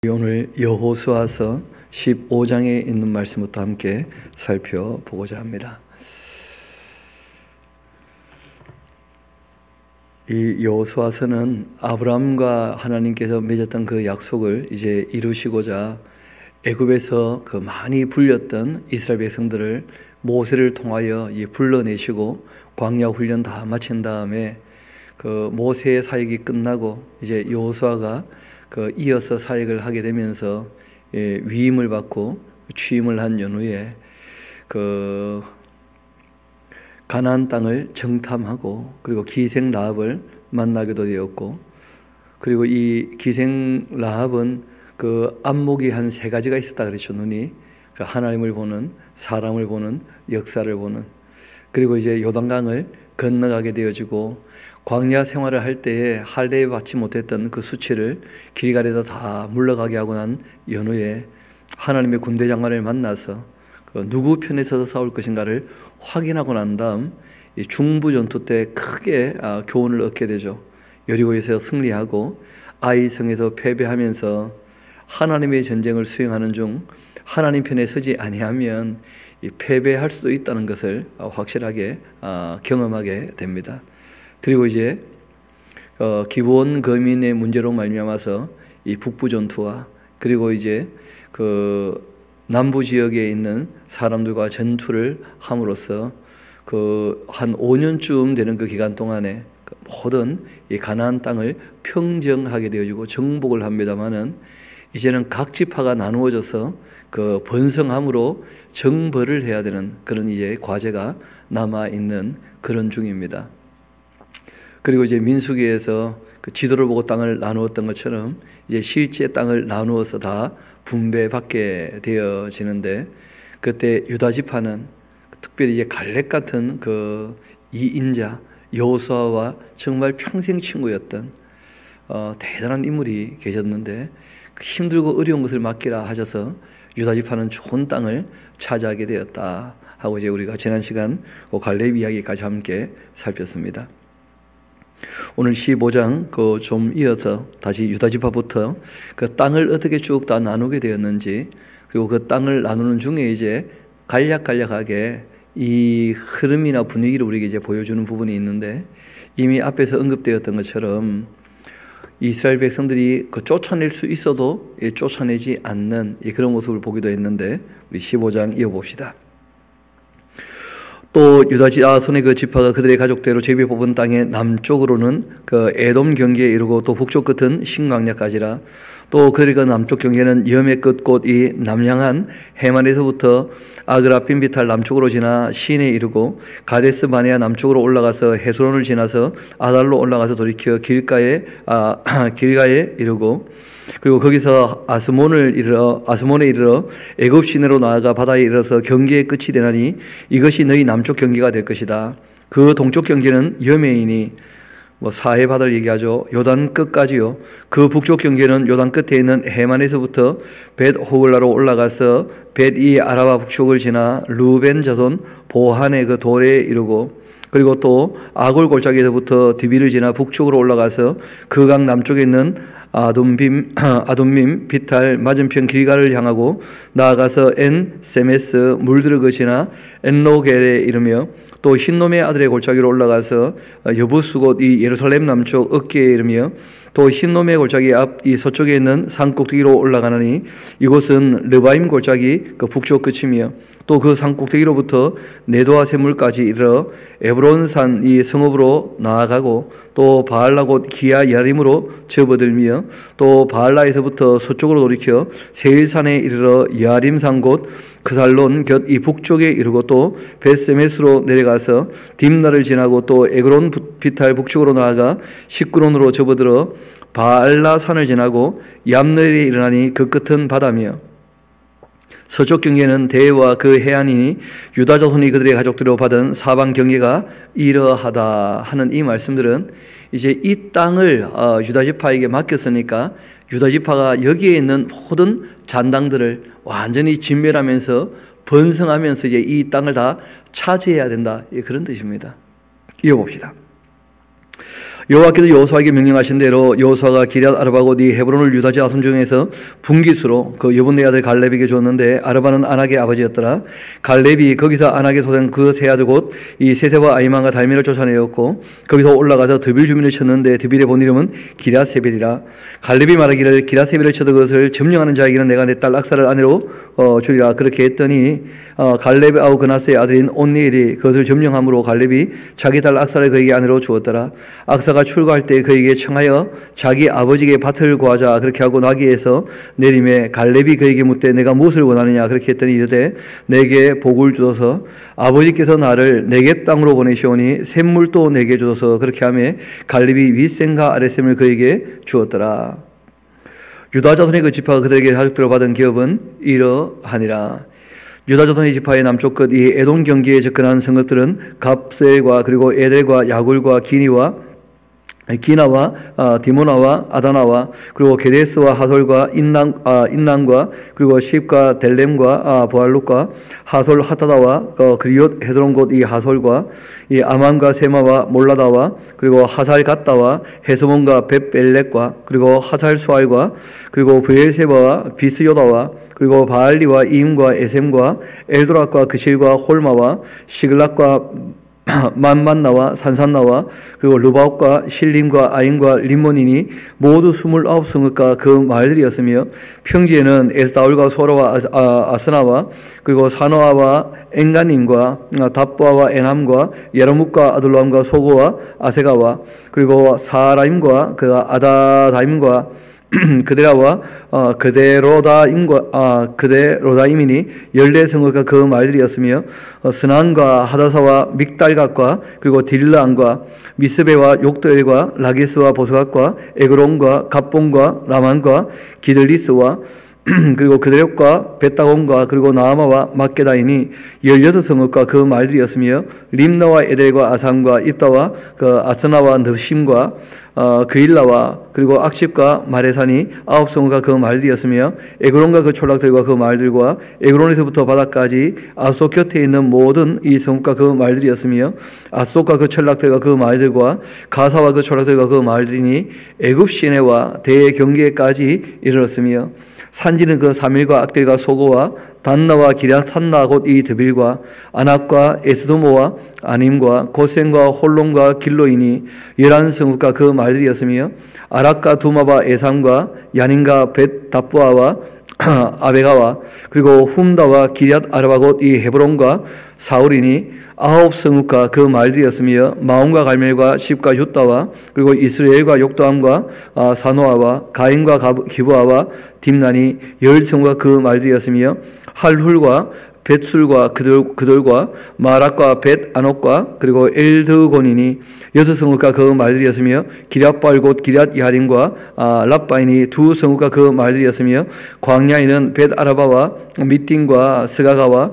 오늘 여호수아서 15장에 있는 말씀부터 함께 살펴보고자 합니다. 이 여호수아서는 아브라함과 하나님께서 맺었던 그 약속을 이제 이루시고자 애굽에서 그 많이 불렸던 이스라엘 백성들을 모세를 통하여 불러내시고 광야 훈련 다 마친 다음에 그 모세의 사역이 끝나고 이제 여호수아가 이어서 사역을 하게 되면서 위임을 받고 취임을 한 연후에 가나안 땅을 정탐하고 그리고 기생 라합을 만나게도 되었고, 그리고 이 기생 라합은 그 안목이 한 세 가지가 있었다 그랬죠. 눈이 하나님을 보는, 사람을 보는, 역사를 보는. 그리고 이제 요단강을 건너가게 되어지고 광야 생활을 할 때에 할례에 받지 못했던 그 수치를 길갈에서 다 물러가게 하고 난 연후에 하나님의 군대 장관을 만나서 누구 편에 서서 싸울 것인가를 확인하고 난 다음 중부 전투 때 크게 교훈을 얻게 되죠. 여리고에서 승리하고 아이 성에서 패배하면서 하나님의 전쟁을 수행하는 중 하나님 편에 서지 아니하면 패배할 수도 있다는 것을 확실하게 경험하게 됩니다. 그리고 이제 기브온 거민의 문제로 말미암아서 이 북부 전투와 그리고 이제 그 남부 지역에 있는 사람들과 전투를 함으로써 한 5년쯤 되는 그 기간 동안에 모든 이 가나안 땅을 평정하게 되어지고 정복을 합니다마는 이제는 각 지파가 나누어져서 그 번성함으로 정벌을 해야 되는 그런 이제 과제가 남아 있는 그런 중입니다. 그리고 이제 민수기에서 그 지도를 보고 땅을 나누었던 것처럼 이제 실제 땅을 나누어서 다 분배받게 되어지는데, 그때 유다 지파는 특별히 이제 갈렙 같은 그 이인자 여호수아와 정말 평생 친구였던 대단한 인물이 계셨는데, 힘들고 어려운 것을 맡기라 하셔서 유다 지파는 좋은 땅을 차지하게 되었다 하고 이제 우리가 지난 시간 그 갈렙 이야기까지 함께 살폈습니다. 오늘 15장 좀 이어서 다시 유다 지파부터 그 땅을 어떻게 쭉 다 나누게 되었는지, 그리고 그 땅을 나누는 중에 이제 간략하게 이 흐름이나 분위기를 우리에게 이제 보여주는 부분이 있는데, 이미 앞에서 언급되었던 것처럼 이스라엘 백성들이 쫓아낼 수 있어도 쫓아내지 않는 그런 모습을 보기도 했는데, 우리 15장 이어봅시다. 또 유다 자손의 그 지파가 그들의 가족대로 제비 뽑은 땅의 남쪽으로는 그 에돔 경계에 이르고 또 북쪽 끝은 신광야까지라. 또 그들의 그 남쪽 경계는 염의 끝 곧 이 남향한 해만에서부터 아그라핀비탈 남쪽으로 지나 시내 이르고 가데스 바네아 남쪽으로 올라가서 헤스론을 지나서 아달로 올라가서 돌이켜 길가에 이르고, 그리고 거기서 아스몬에 이르러 애굽 시내로 나아가 바다에 이르러서 경계의 끝이 되나니 이것이 너희 남쪽 경계가 될 것이다. 그 동쪽 경계는 여메이니 사해 바다를 얘기하죠. 요단 끝까지요. 그 북쪽 경계는 요단 끝에 있는 해만에서부터 벳 호글라로 올라가서 벳이 아라바 북쪽을 지나 루벤 자손 보한의 그 돌에 이르고, 그리고 또 아골 골짜기에서부터 디비를 지나 북쪽으로 올라가서 그 강 남쪽에 있는 아둠밈 비탈 맞은편 길가를 향하고 나아가서 엔 세메스 물들을 거치나 엔로겔에 이르며, 또 흰놈의 아들의 골짜기로 올라가서 여부스 곧 이 예루살렘 남쪽 어깨에 이르며, 또 흰놈의 골짜기 앞 이 서쪽에 있는 산 꼭대기로 올라가나니 이곳은 르바임 골짜기 그 북쪽 끝이며, 또 그 산 꼭대기로부터 네도아 샘물까지 이르러 에브론산 이 성읍으로 나아가고, 또 바알라 곧 기아 야림으로 접어들며, 또 바알라에서부터 서쪽으로 돌이켜 세일산에 이르러 야림산 곧 그살론 곁 이 북쪽에 이르고, 또 벳세메스로 내려가서 딥나를 지나고 또 에그론 비탈 북쪽으로 나아가 시끄론으로 접어들어 바알라 산을 지나고 얌너일에 이르나니 그 끝은 바다며, 서쪽 경계는 대해와 그 해안이니 유다 자손이 그들의 가족들로 받은 사방 경계가 이러하다 하는 이 말씀들은 이제 이 땅을 유다 지파에게 맡겼으니까 유다 지파가 여기에 있는 모든 잔당들을 완전히 진멸하면서 번성하면서 이제 이 땅을 다 차지해야 된다, 그런 뜻입니다. 이어봅시다. 여호와께서 여호수아에게 명령하신 대로 여호수아가 기럇 아르바 곧 이 헤브론을 유다 자손 중에서 분깃으로 그 여분네 아들 갈렙에게 줬는데 아르바는 아낙의 아버지였더라. 갈렙이 거기서 아낙의 소생 그 세 아들 곧 이 세세와 아이만과 달미를 쫓아내었고 거기서 올라가서 드빌 주민을 쳤는데 드빌의 본 이름은 기럇세벨이라. 갈렙이 말하기를 기럇세벨을 쳐도 그것을 점령하는 자에게는 내가 내 딸 악사를 아내로 주리라. 그렇게 했더니 갈렙의 아우 그나스의 아들인 온니엘이 그것을 점령함으로 갈렙이 자기 딸 악사를 그에게 아내로 주었더라. 악사가 출가할 때 그에게 청하여 자기 아버지에게 밭을 구하자. 그렇게 하고 나귀에서 내림에 갈렙이 그에게 묻되 내가 무엇을 원하느냐. 그렇게 했더니 이르되 내게 복을 주소서. 아버지께서 나를 내게 땅으로 보내시오니 샘물도 내게 주소서. 그렇게 하며 갈렙이 윗셈과 아랫셈을 그에게 주었더라. 유다 자손의 그 지파가 그들에게 가족들로 받은 기업은 이러하니라. 유다 자손의 지파의 남쪽 끝 이 에돔 경기에 접근한 성읍들은 갑셀과 그리고 에델과 야굴과 기나와 디모나와 아다나와 그리고 게데스와 하솔과 인난과 그리고 십과 델렘과 부알룩과 하솔 하타다와 그리옷 헤드론 곧 이 하솔과 이 아만과 세마와 몰라다와 그리고 하살 갓다와 헤스몬과 벳벨렉과 그리고 하살 수알과 그리고 브엘세바와 비스요다와 그리고 바알리와 이임과 에셈과 엘도락과 그실과 홀마와 시글락과 만만나와 산산나와 그리고 르바옥과 실림과 아인과 림몬이니 모두 29성읍과 그 마을들이었으며 평지에는 에스다올과 소라와 아스나와 그리고 사노아와 엔가님과 답부아와 에남과 예라묵과 아둘람과 소고와 아세가와 그리고 사라임과 그 아다다임과 그데라와 그데로다임이니 14성읍과 그 말들이었으며 스난과 하다사와 믹달갓과 그리고 딜란과 미스베와 욕도엘과 라기스와 보스갓과 에그론과 갑본과 라만과 기들리스와 그리고 그데력과 베타곤과 그리고 나아마와 막게다이니 16성읍과 그 말들이었으며 림나와 에델과 아산과 입다와 그 아스나와 느심과 그일라와 그리고 악십과 마레산이 9성읍과 그 말들이었으며 에그론과 그 촌락들과 그 말들과 에그론에서부터 바다까지 아속 곁에 있는 모든 이 성읍과 그 말들이었으며 아속과 그 촌락들과 그 말들과 가사와 그 촌락들과 그 말들이니 애굽 시내와 대경계까지 이르렀으며 산지는 그 사밀과 악딜과 소고와 단나와 기럇산나 곧 이 드빌과 아낙과 에스도모와 아님과 고센과 홀론과 길로이니 11성읍과 그 말들이었으며 아락과 두마바 에삼과 야닌과 벳다부아와 아베가와 그리고 훔다와 기럇 아르바 곧 이 헤브론과 사울이니 9성읍과 그 말들이었으며 마온과 갈멜과 십과 윳다와 그리고 이스라엘과 욕도함과 사노아와 가인과 기브아와 딥난이 10성읍과 그 말들이었으며 할훌과 벳술과 그들과 마락과 벳 아녹과 그리고 엘드곤이니 6성읍과 그 말들이었으며 기럇발 곧 기럇 야림과 랍바인이 2성읍과 그 말들이었으며 광야에는 벳 아라바와 미띵과 스가가와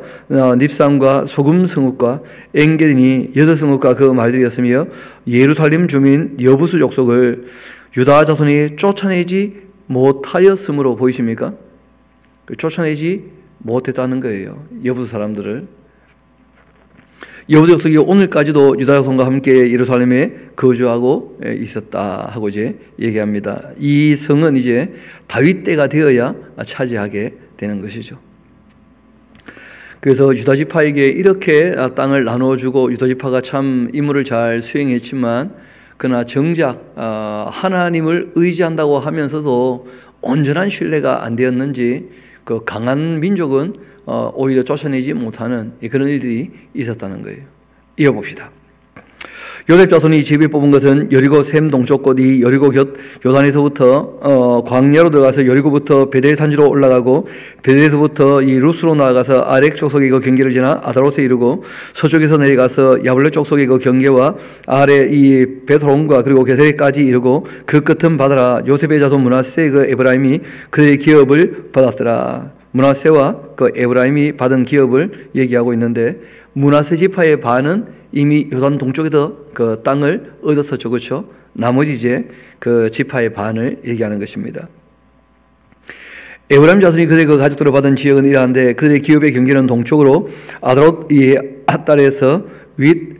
닙산과 소금 성읍과 엔게딘이 6성읍과 그 말들이었으며 예루살렘 주민 여부수 족속을 유다 자손이 쫓아내지 못하였으므로 보이십니까? 쫓아내지 못했다는 거예요. 여부수 사람들을. 여부수 족속이 오늘까지도 유다 자손과 함께 예루살렘에 거주하고 있었다 하고 이제 얘기합니다. 이 성은 이제 다윗 때가 되어야 차지하게 되는 것이죠. 그래서 유다 지파에게 이렇게 땅을 나눠주고 유다 지파가 참 임무를 잘 수행했지만 그러나 정작 하나님을 의지한다고 하면서도 온전한 신뢰가 안 되었는지 그 강한 민족은 오히려 쫓아내지 못하는 그런 일들이 있었다는 거예요. 이어봅시다. 요셉 자손이 제비 뽑은 것은 여리고 샘 동쪽 곳 이 여리고 곁 요단에서부터 광야로 들어가서 여리고부터 베델 산지로 올라가고 베델에서부터 이 루스로 나아가서 아렉 족속의 그 경계를 지나 아다롯에 이르고 서쪽에서 내려가서 야블렛 족속의 그 경계와 아래 이 베토론과 그리고 게셀까지 이르고 그 끝은 바다라. 요셉의 자손 므낫세 그 에브라임이 그의 기업을 받았더라. 므낫세와 그 에브라임이 받은 기업을 얘기하고 있는데 므낫세 지파의 반은 이미 요단 동쪽에서 그 땅을 얻었었죠. 그렇죠? 나머지 이제 그 지파의 반을 얘기하는 것입니다. 에브라임 자손이 그들의 그 가족들을 받은 지역은 이러한데 그들의 기업의 경계는 동쪽으로 아다롯 이 앗달에서 윗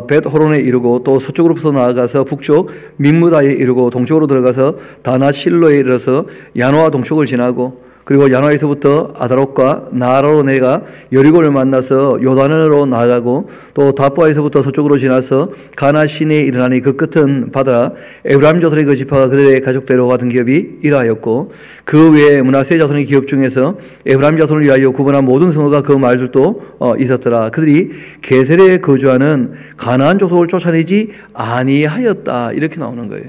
벳호론에 이르고 또 서쪽으로부터 나아가서 북쪽 민무다에 이르고 동쪽으로 들어가서 다나실로에 이르러서 야노아 동쪽을 지나고 그리고 야노아에서부터 아다롯과 나아라로 내가 여리고를 만나서 요단으로 나아가고 또 다보아에서부터 서쪽으로 지나서 가나 시내에 이르나니 그 끝은 바다라. 에브라임 자손의 그 지파가 그들의 가족대로 받은 기업이 이러하였고 그 외에 므낫세 자손의 기업 중에서 에브라임 자손을 위하여 구분한 모든 성읍과 그 말들도 있었더라. 그들이 게셀에 거주하는 가나안 족속을 쫓아내지 아니하였다. 이렇게 나오는 거예요.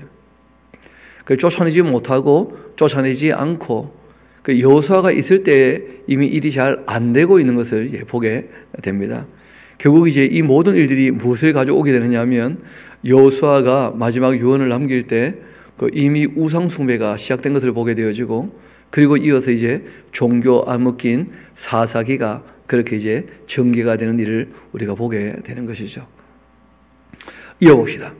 쫓아내지 못하고 쫓아내지 않고 그 여호수아가 있을 때 이미 일이 잘 안 되고 있는 것을 보게 됩니다. 결국 이제 이 모든 일들이 무엇을 가져오게 되느냐 하면 여호수아가 마지막 유언을 남길 때 그 이미 우상 숭배가 시작된 것을 보게 되어지고 그리고 이어서 이제 종교 암흑기인 사사기가 그렇게 이제 전개가 되는 일을 우리가 보게 되는 것이죠. 이어봅시다.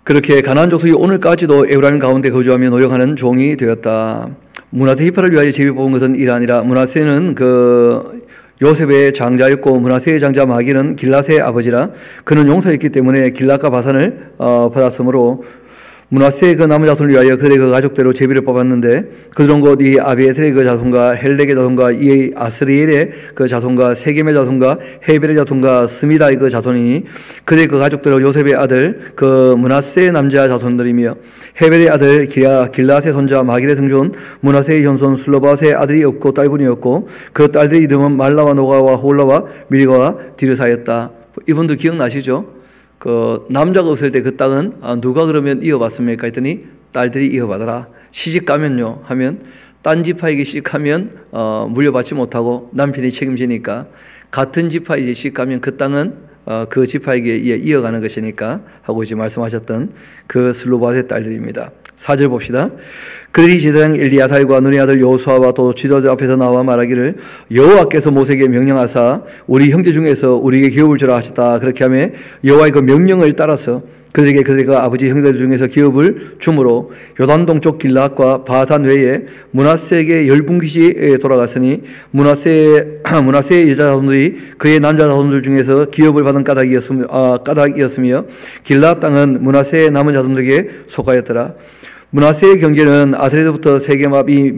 그렇게 가나안 족속이 오늘까지도 에브라임 가운데 거주하며 노역하는 종이 되었다. 므낫세 지파를 위하여 제비 뽑은 것은 이러하니라. 므낫세는 그 요셉의 장자였고 므낫세의 장자 마길은 길앗의 아버지라. 그는 용사였기 때문에 길앗과 바산을 받았으므로 므낫세의 그 남은 자손을 위하여 그들의 그 가족대로 제비를 뽑았는데 그들은 곧 이 아비에셀의 그 자손과 헬렉의 자손과 이 아스리엘의 그 자손과 세겜의 자손과 헤벨의 자손과 스미다의 그 자손이니 그들의 그 가족대로 요셉의 아들 그 므낫세의 남자 자손들이며 헤벨의 아들 길앗의 손자 마길의 성존 므낫세의 현손 슬로바스의 아들이 없고 딸분이었고 그 딸들의 이름은 말라와 노가와 홀라와 밀가와 디르사였다. 이분들 기억나시죠? 그 남자가 없을 때 그 땅은 누가 그러면 이어받습니까? 했더니 딸들이 이어받아라. 시집 가면요 하면 딴 지파에게 시집가면 물려받지 못하고 남편이 책임지니까 같은 지파에 이제 시집가면 그 땅은 그 지파에게 이어가는 것이니까 하고 이제 말씀하셨던 그 슬로바스의 딸들입니다. 4절 봅시다. 그들이 제사장 엘리야살과 눈의 아들 여호수아와 또 지도자 앞에서 나와 말하기를 여호와께서 모세에게 명령하사 우리 형제 중에서 우리에게 기업을 주라 하셨다. 그렇게 하며 여호와의 그 명령을 따라서 그들에게 그들의 아버지 형제들 중에서 기업을 주므로 요단 동쪽 길앗과 바산 외에 므낫세에게 10분깃이 돌아갔으니 므낫세의 여자 자손들이 그의 남자 자손들 중에서 기업을 받은 까닭이었으며 길앗 땅은 므낫세의 남은 자손들에게 속하였더라. 므낫세의 경계는 아세르부터 세겜압이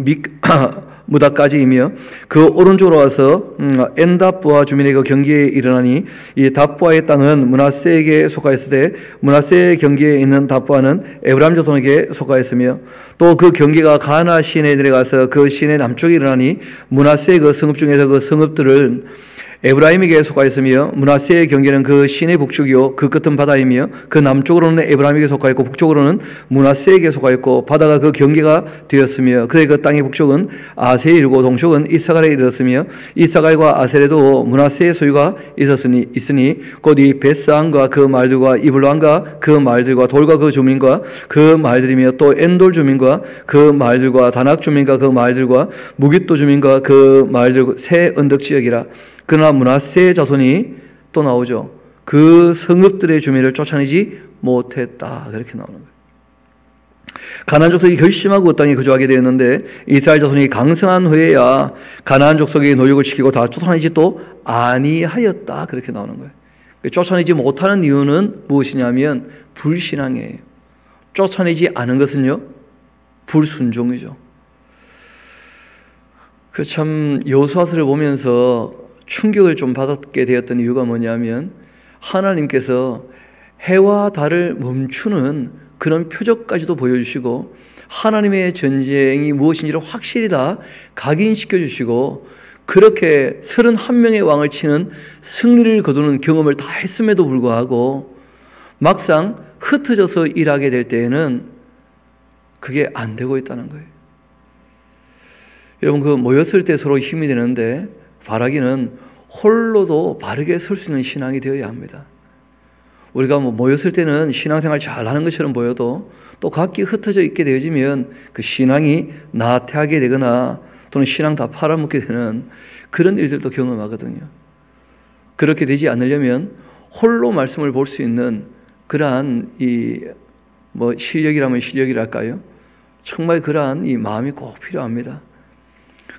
무다까지이며 그 오른쪽으로 와서 엔답부아 주민의 그 경계에 일어나니 이 답부아의 땅은 므낫세에게 속하였으되 므낫세의 경계에 있는 답부아는 에브라임 자손에게 속하였으며 또 그 경계가 가나 시내에 내려가서 그 시내 남쪽에 일어나니 므낫세의 그 성읍 중에서 그 성읍들은 에브라임에게 속하였으며 므낫세의 경계는 그 시내 북쪽이요 그 끝은 바다이며 그 남쪽으로는 에브라임에게 속하였고 북쪽으로는 므낫세에게 속하였고 바다가 그 경계가 되었으며 그의 그 땅의 북쪽은 아세에 이르고 동쪽은 이사갈에 이르렀으며 이사갈과 아셀에도 므낫세의 소유가 있으니 곧 이 벳사안과 그 말들과 이블란과 그 말들과 돌과 그 주민과 그 말들이며 또 엔돌 주민과 그 말들과 다낙 주민과 그 말들과 무깃도 주민과 그 말들 새 언덕 지역이라. 그러나 므낫세의 자손이 또 나오죠. 그 성읍들의 주민을 쫓아내지 못했다. 그렇게 나오는 거예요. 가나안 족속이 결심하고 그 땅에 거주하게 되었는데 이스라엘 자손이 강성한 후에야 가나안 족속의 노역을 시키고 다 쫓아내지 또 아니하였다. 그렇게 나오는 거예요. 쫓아내지 못하는 이유는 무엇이냐면 불신앙이에요. 쫓아내지 않은 것은요 불순종이죠. 그 참 여호수아서를 보면서 충격을 좀 받게 되었던 이유가 뭐냐면 하나님께서 해와 달을 멈추는 그런 표적까지도 보여주시고 하나님의 전쟁이 무엇인지를 확실히 다 각인시켜 주시고 그렇게 31명의 왕을 치는 승리를 거두는 경험을 다 했음에도 불구하고 막상 흩어져서 일하게 될 때에는 그게 안 되고 있다는 거예요. 여러분 그 모였을 때 서로 힘이 되는데 바라기는 홀로도 바르게 설 수 있는 신앙이 되어야 합니다. 우리가 모였을 때는 신앙생활 잘하는 것처럼 보여도 또 각기 흩어져 있게 되어지면 그 신앙이 나태하게 되거나 또는 신앙 다 팔아먹게 되는 그런 일들도 경험하거든요. 그렇게 되지 않으려면 홀로 말씀을 볼 수 있는 그러한 실력이라면 실력이랄까요? 정말 그러한 이 마음이 꼭 필요합니다.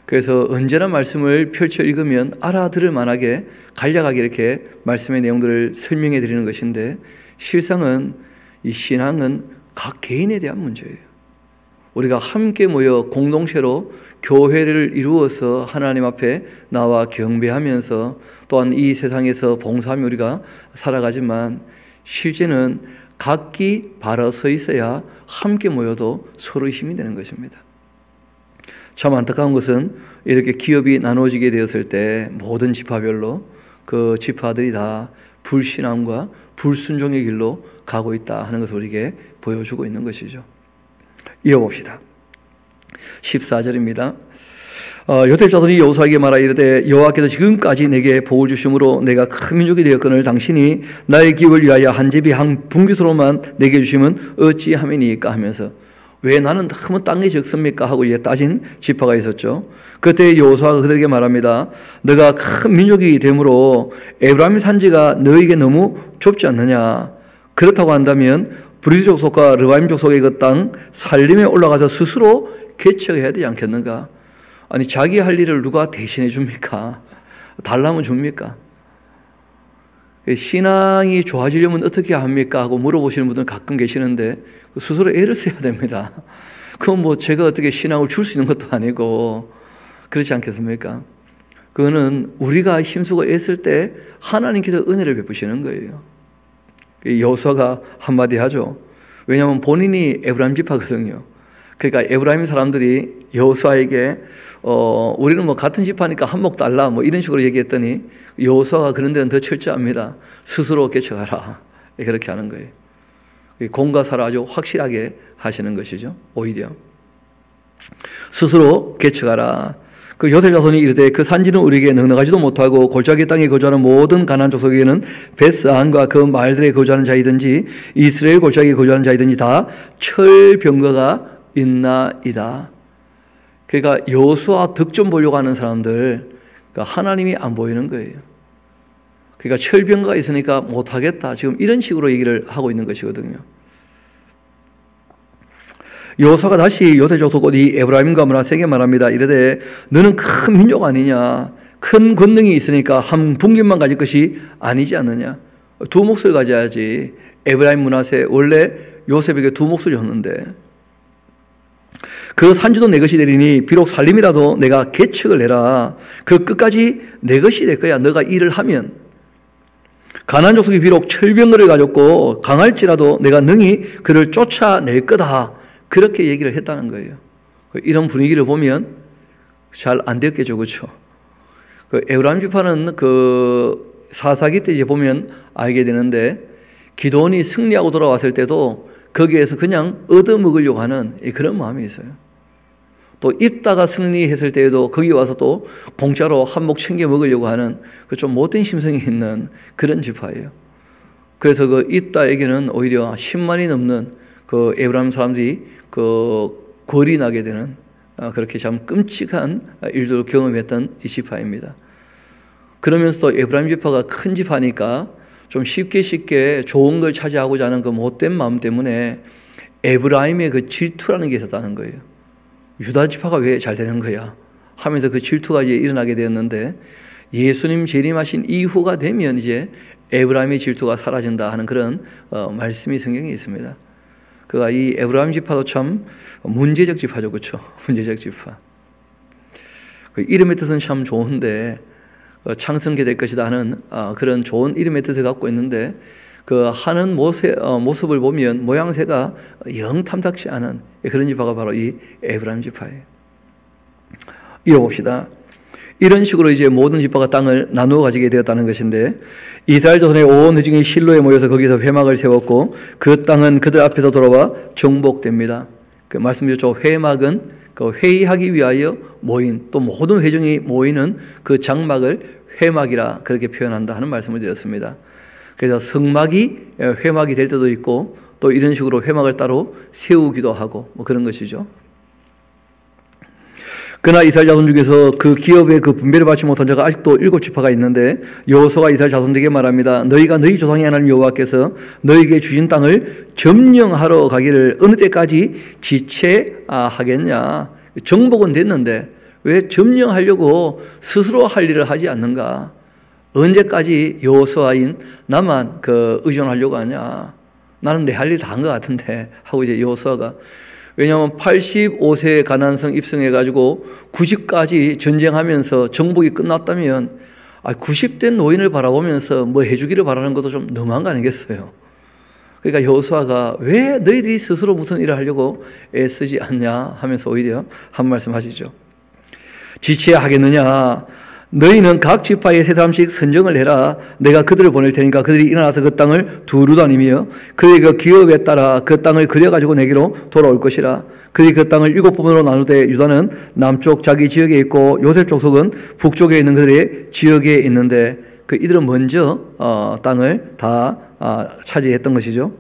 그래서 언제나 말씀을 펼쳐 읽으면 알아들을 만하게 간략하게 이렇게 말씀의 내용들을 설명해 드리는 것인데, 실상은 이 신앙은 각 개인에 대한 문제예요. 우리가 함께 모여 공동체로 교회를 이루어서 하나님 앞에 나와 경배하면서 또한 이 세상에서 봉사하며 우리가 살아가지만, 실제는 각기 바로 서 있어야 함께 모여도 서로 힘이 되는 것입니다. 참 안타까운 것은 이렇게 기업이 나눠지게 되었을 때 모든 지파별로 그 지파들이 다 불신앙과 불순종의 길로 가고 있다 하는 것을 우리에게 보여주고 있는 것이죠. 이어봅시다. 14절입니다. 요셉 자손이 여호수아에게 말하 이르되 여호와께서 지금까지 내게 복을 주심으로 내가 큰 민족이 되었거늘 당신이 나의 기업을 위하여 한 제비 한 분깃으로만 내게 주시면 어찌하매니까 하면서, 왜 나는 너무 땅이 적습니까 하고 이제 따진 지파가 있었죠. 그때 여호수아가 그들에게 말합니다. 너가 큰 민족이 되므로 에브라임 산지가 너에게 너무 좁지 않느냐. 그렇다고 한다면 브리스 족속과 르바임 족속의 그 땅 살림에 올라가서 스스로 개척해야 되지 않겠는가? 아니, 자기 할 일을 누가 대신해 줍니까? 달라면 줍니까? 신앙이 좋아지려면 어떻게 합니까? 하고 물어보시는 분들 가끔 계시는데, 스스로 애를 써야 됩니다. 그건 뭐 제가 어떻게 신앙을 줄 수 있는 것도 아니고, 그렇지 않겠습니까? 그거는 우리가 힘쓰고 애쓸 때 하나님께서 은혜를 베푸시는 거예요. 여호수아가 한마디 하죠. 왜냐하면 본인이 에브라임 지파거든요. 그러니까 에브라임 사람들이 여호수아에게 우리는 뭐 같은 지파니까 한몫 달라 뭐 이런 식으로 얘기했더니, 여호수아가 그런 데는 더 철저합니다. 스스로 개척하라. 그렇게 하는 거예요. 공과사를 아주 확실하게 하시는 것이죠. 오히려 스스로 개척하라. 그 요셉 자손이 이르되 그 산지는 우리에게 넉넉하지도 못하고 골짜기 땅에 거주하는 모든 가나안 족속에게는 벳스안과 그 마을들에 거주하는 자이든지 이스라엘 골짜기에 거주하는 자이든지 다 철병거가 있나이다. 그러니까 여호수아 득점 보려고 하는 사람들, 그러니까 하나님이 안 보이는 거예요. 그러니까 철병거가 있으니까 못하겠다, 지금 이런 식으로 얘기를 하고 있는 것이거든요. 여호수아가 다시 요셉 족속 곧 이 에브라임과 므낫세에게 말합니다. 이르되 너는 큰 민족 아니냐? 큰 권능이 있으니까 한 분깃만 가질 것이 아니지 않느냐? 두 몫을 가져야지. 에브라임 므낫세 원래 요셉에게 두 몫을 줬는데, 그 산지도 내 것이 되리니 비록 살림이라도 내가 개척을 해라. 그 끝까지 내 것이 될 거야. 너가 일을 하면. 가나안 족속이 비록 철병거를 가졌고 강할지라도 내가 능히 그를 쫓아낼 거다. 그렇게 얘기를 했다는 거예요. 이런 분위기를 보면 잘 안 됐겠죠, 그렇죠? 그 에브라임 지파는 그 사사기 때 이제 보면 알게 되는데, 기드온이 승리하고 돌아왔을 때도 거기에서 그냥 얻어먹으려고 하는 그런 마음이 있어요. 또 입다가 승리했을 때에도 거기 와서 또 공짜로 한몫 챙겨 먹으려고 하는 그 좀 못된 심성이 있는 그런 지파예요. 그래서 그 입다에게는 오히려 10만이 넘는 그 에브라임 사람들이 그 골이 나게 되는 그렇게 참 끔찍한 일들을 경험했던 이 지파입니다. 그러면서도 에브라임 지파가 큰 지파니까 좀 쉽게 좋은 걸 차지하고자 하는 그 못된 마음 때문에 에브라임의 그 질투라는 게 있었다는 거예요. 유다 지파가 왜 잘 되는 거야? 하면서 그 질투가 이제 일어나게 되었는데, 예수님 재림하신 이후가 되면 이제 에브라임의 질투가 사라진다 하는 그런 말씀이 성경에 있습니다. 그가 이 에브라임 지파도 참 문제적 지파죠, 그렇죠? 문제적 지파. 그 이름의 뜻은 참 좋은데 창성케 될 것이다 하는 그런 좋은 이름의 뜻을 갖고 있는데, 그 하는 모습을 보면 모양새가 영 탐탁치 않은 그런 지파가 바로 이 에브라임 지파예요. 이어봅시다. 이런 식으로 이제 모든 지파가 땅을 나누어 가지게 되었다는 것인데, 이스라엘 자손의 온 회중이 실로에 모여서 거기서 회막을 세웠고 그 땅은 그들 앞에서 돌아와 정복됩니다. 그 말씀드렸죠. 회막은 그 회의하기 위하여 모인, 또 모든 회중이 모이는 그 장막을 회막이라 그렇게 표현한다 하는 말씀을 드렸습니다. 그래서 성막이 회막이 될 때도 있고, 또 이런 식으로 회막을 따로 세우기도 하고 뭐 그런 것이죠. 그러나 이스라엘 자손 중에서 그 기업에 그 분배를 받지 못한 자가 아직도 7지파가 있는데, 여호수아가 이스라엘 자손들에게 말합니다. 너희가 너희 조상의 하나님 여호와께서 너희에게 주신 땅을 점령하러 가기를 어느 때까지 지체하겠냐? 정복은 됐는데 왜 점령하려고 스스로 할 일을 하지 않는가? 언제까지 여호수아인 나만 의존하려고 하냐? 나는 내 할 일 다 한 것 같은데 하고 이제 여호수아가, 왜냐하면 85세 가나안성 입성해가지고 90까지 전쟁하면서 정복이 끝났다면 90대 노인을 바라보면서 뭐 해주기를 바라는 것도 좀 너무한 거 아니겠어요? 그러니까 여호수아가 왜 너희들이 스스로 무슨 일을 하려고 애쓰지 않냐 하면서 오히려 한 말씀 하시죠. 지체야 하겠느냐? 너희는 각 지파에 세 사람씩 선정을 해라. 내가 그들을 보낼 테니까 그들이 일어나서 그 땅을 두루 다니며 그들의 그 기업에 따라 그 땅을 그려가지고 내게로 돌아올 것이라. 그들이 그 땅을 7부분으로 나누되 유다는 남쪽 자기 지역에 있고 요셉 족속은 북쪽에 있는 그들의 지역에 있는데, 이들은 먼저 땅을 다 차지했던 것이죠.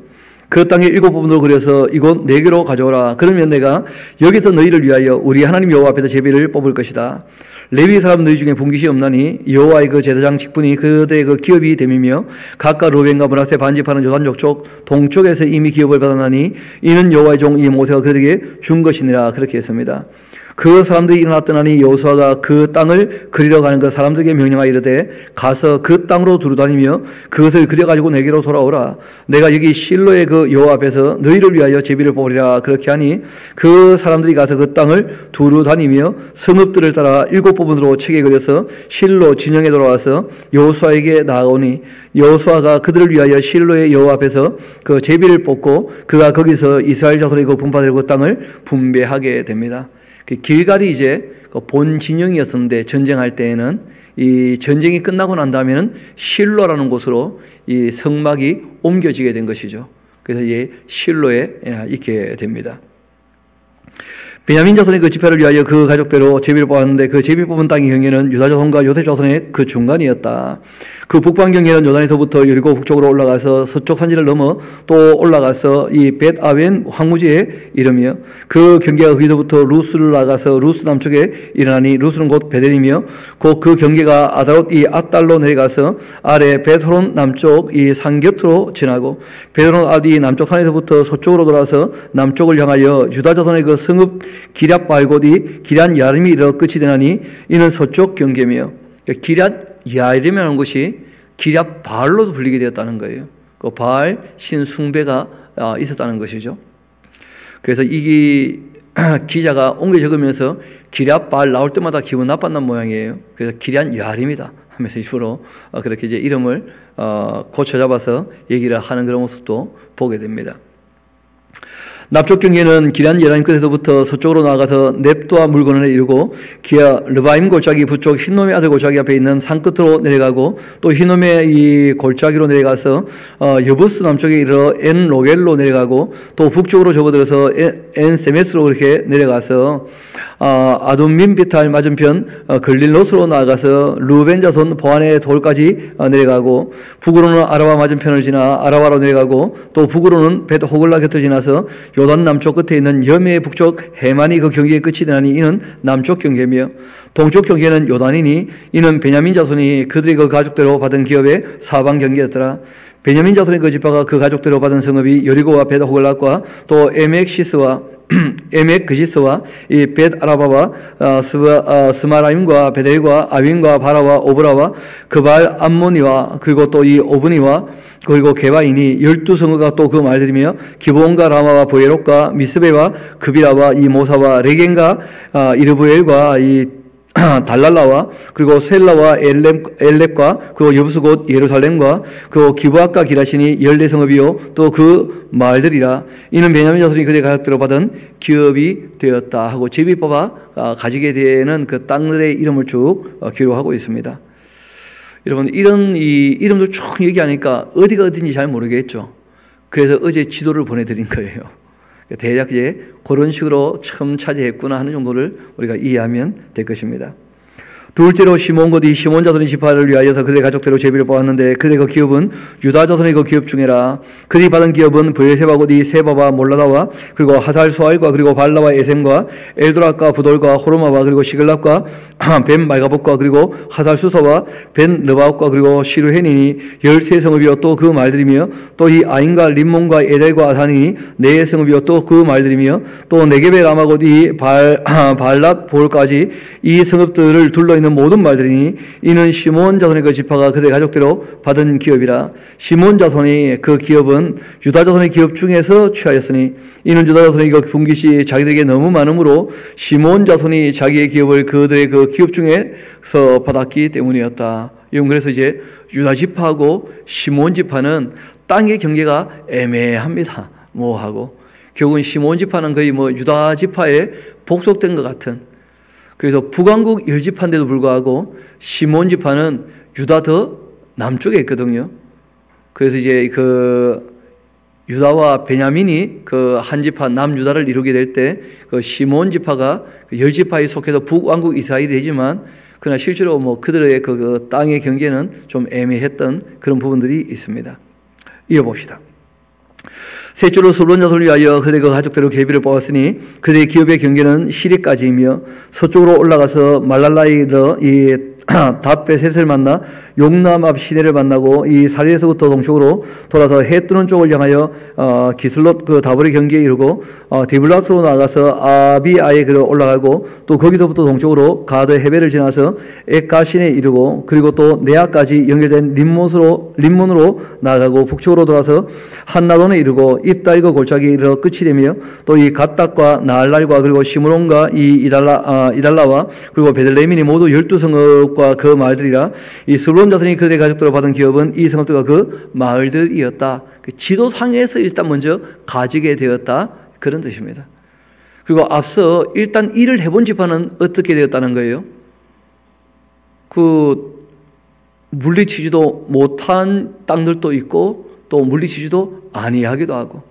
그 땅의 7부분으로 그려서 이곳 내게로 가져오라. 그러면 내가 여기서 너희를 위하여 우리 하나님 여호와 앞에서 제비를 뽑을 것이다. 레위 사람 너희 중에 분깃이 없나니 여호와의 그 제사장 직분이 그들의 그 기업이 됨이며 각각 루벤과 므낫세 반집하는 요단 족속 동쪽에서 이미 기업을 받았나니 이는 여호와의 종 이 모세가 그들에게 준 것이니라. 그렇게 했습니다. 그 사람들이 일어났더니 여호수아가 그 땅을 그리러 가는 그 사람들에게 명령하여 이르되 가서 그 땅으로 두루 다니며 그것을 그려가지고 내게로 돌아오라. 내가 여기 실로의 그 여호와 앞에서 너희를 위하여 제비를 뽑으리라. 그렇게 하니 그 사람들이 가서 그 땅을 두루 다니며 성읍들을 따라 7부분으로 책에 그려서 실로 진영에 돌아와서 여호수아에게 나아오니 여호수아가 그들을 위하여 실로의 여호와 앞에서 그 제비를 뽑고 그가 거기서 이스라엘 자손의 그 분파될 그 땅을 분배하게 됩니다. 길갈이 이제 본 진영이었었는데 전쟁할 때에는 이 전쟁이 끝나고 난 다음에는 실로라는 곳으로 이 성막이 옮겨지게 된 것이죠. 그래서 이 실로에 있게 됩니다. 베냐민 자손의 그 지파를 위하여 그 가족대로 제비를 뽑았는데 그 제비 뽑은 땅의 경계는 유다 자손과 요셉 자손의 그 중간이었다. 그 북방 경계는 요단에서부터 여리고 북쪽으로 올라가서 서쪽 산지를 넘어 또 올라가서 이 벳아웬 황무지에 이르며 그 경계가 거기서부터 루스를 나가서 루스 남쪽에 일어나니 루스는 곧 베델이며 곧 그 경계가 아다롯 이 앗달로 내려가서 아래 베토론 남쪽 이 산 곁으로 지나고 베토론 아디 남쪽 산에서부터 서쪽으로 돌아서 남쪽을 향하여 유다 자손의 그 성읍 기럇 발곶이 기럇 야림이 이르러 끝이 되나니 이는 서쪽 경계며 기럇 야림이라는 것이 기럇 바알로도 불리게 되었다는 거예요. 그 바알 신 숭배가 있었다는 것이죠. 그래서 이 기자가 옮겨 적으면서 기럇 바알 나올 때마다 기분 나빴는 모양이에요. 그래서 기럇 야림이다 하면서 일부러 그렇게 이제 이름을 고쳐 잡아서 얘기를 하는 그런 모습도 보게 됩니다. 남쪽 경계는 기럇 예라임 끝에서부터 서쪽으로 나아가서 넵도아 물건을 이루고 기아 르바임 골짜기 북쪽 흰놈의 아들 골짜기 앞에 있는 산 끝으로 내려가고 또 흰놈의 이 골짜기로 내려가서 여부스 남쪽에 이르러 엔 로겔로 내려가고 또 북쪽으로 접어들어서 엔 세메스로 그렇게 내려가서 아둠민 비탈 맞은편 글릴롯으로 나아가서 루벤 자손 보안의 돌까지 내려가고 북으로는 아라와 맞은편을 지나 아라와로 내려가고 또 북으로는 벳 호글라 곁을 지나서 요단 남쪽 끝에 있는 여미의 북쪽 해만이 그 경계의 끝이 되나니 이는 남쪽 경계며 동쪽 경계는 요단이니 이는 베냐민 자손이 그들의 그 가족대로 받은 기업의 사방 경계였더라. 베냐민 자손의 그 지파가 그 가족대로 받은 성읍이 여리고와 벳 호글라과 또 에멕시스와 에멕 그시스와 이 벳 아라바와 스마라임과 베델과 아윈과 바라와 오브라와 그발 암모니와 그리고 또 이 오브니와 그리고 게바인이 12성읍과 또 그 말들이며 기브온과 라마와 보에롯과 미스베와 그비라와 이 모사와 레겐과 이르브엘과 이 달랄라와 그리고 셀라와 엘렙과 그리고 여부스 곧 예루살렘과 그리고 기브앗과 기라신이 14성읍이요 또 그 말들이라. 이는 베냐민 자손이 그들의 가족대로 받은 기업이 되었다 하고 제비 뽑아 가지게 되는 그 땅들의 이름을 쭉 기록하고 있습니다. 여러분 이런 이 이름들 쭉 얘기하니까 어디가 어딘지 잘 모르겠죠. 그래서 어제 지도를 보내드린 거예요. 대략 이제 그런 식으로 처음 차지했구나 하는 정도를 우리가 이해하면 될 것입니다. 둘째로 시몬 곧 이 시몬 자손의 지파를 위하여서 그들의 가족대로 제비를 뽑았는데 그들의 그 기업은 유다 자손의 그 기업 중에라. 그들이 받은 기업은 브에세바 곧 이 세바와 몰라다와 그리고 하살수알과 그리고 발라와 에셈과 엘도락과 부돌과 호르마와 그리고 시글랍과 벤 말가복과 그리고 하살수서와 벤 르바옥과 그리고 시루헤니니 13성읍이요 또 그 말들이며 또 이 아인과 림몬과 에델과 아산이 4성읍이요 또 그 말들이며 또 네게베 라마 곧 이 발랏 볼까지 이 성읍들을 둘러 있는 모든 말들이니 이는 시몬 자손의 그 지파가 그들의 가족대로 받은 기업이라. 시몬 자손의 그 기업은 유다 자손의 기업 중에서 취하였으니 이는 유다 자손의 그 분깃이 자기들에게 너무 많으므로 시몬 자손이 자기의 기업을 그들의 그 기업 중에서 받았기 때문이었다. 이건 그래서 이제 유다 지파하고 시몬 지파는 땅의 경계가 애매합니다. 뭐하고 결국은 시몬 지파는 거의 뭐 유다 지파에 복속된 것 같은, 그래서 북왕국 10지파인데도 불구하고 시몬 지파는 유다 더 남쪽에 있거든요. 그래서 이제 그 유다와 베냐민이 그 한 지파 남유다를 이루게 될 때 그 시몬 지파가 10지파에 속해서 북왕국 이스라엘이 되지만 그러나 실제로 뭐 그들의 그 땅의 경계는 좀 애매했던 그런 부분들이 있습니다. 이어봅시다. 셋째로 스불론 자손을 위하여 그들의 그 가족대로 계비를 뽑았으니 그들의 기업의 경계는 시리까지이며 서쪽으로 올라가서 말랄라이더 이 닷베셋을 만나 용남 앞 시내를 만나고 이 사리에서부터 동쪽으로 돌아서 해 뜨는 쪽을 향하여 기슬롯 그 다볼의 경계에 이르고 디블라트로 나가서 아비아에 올라가고 또 거기서부터 동쪽으로 가드 헤벨을 지나서 엑가신에 이르고 그리고 또 네아까지 연결된 림몬으로 나가고 북쪽으로 돌아서 한나돈에 이르고 입달거 골짜기에 이르러 끝이 되며 또 이 갓닥과 나알랄과 그리고 시므론과 이 이달라와 그리고 베들레헴이 모두 12성읍과 그 마을들이라. 이 스불론 자손이 그들의 가족들로 받은 기업은 이 성읍들과 그 마을들이었다. 그 지도상에서 일단 먼저 가지게 되었다, 그런 뜻입니다. 그리고 앞서 일단 일을 해본 지파는 어떻게 되었다는 거예요? 그 물리치지도 못한 땅들도 있고 또 물리치지도 아니하기도 하고,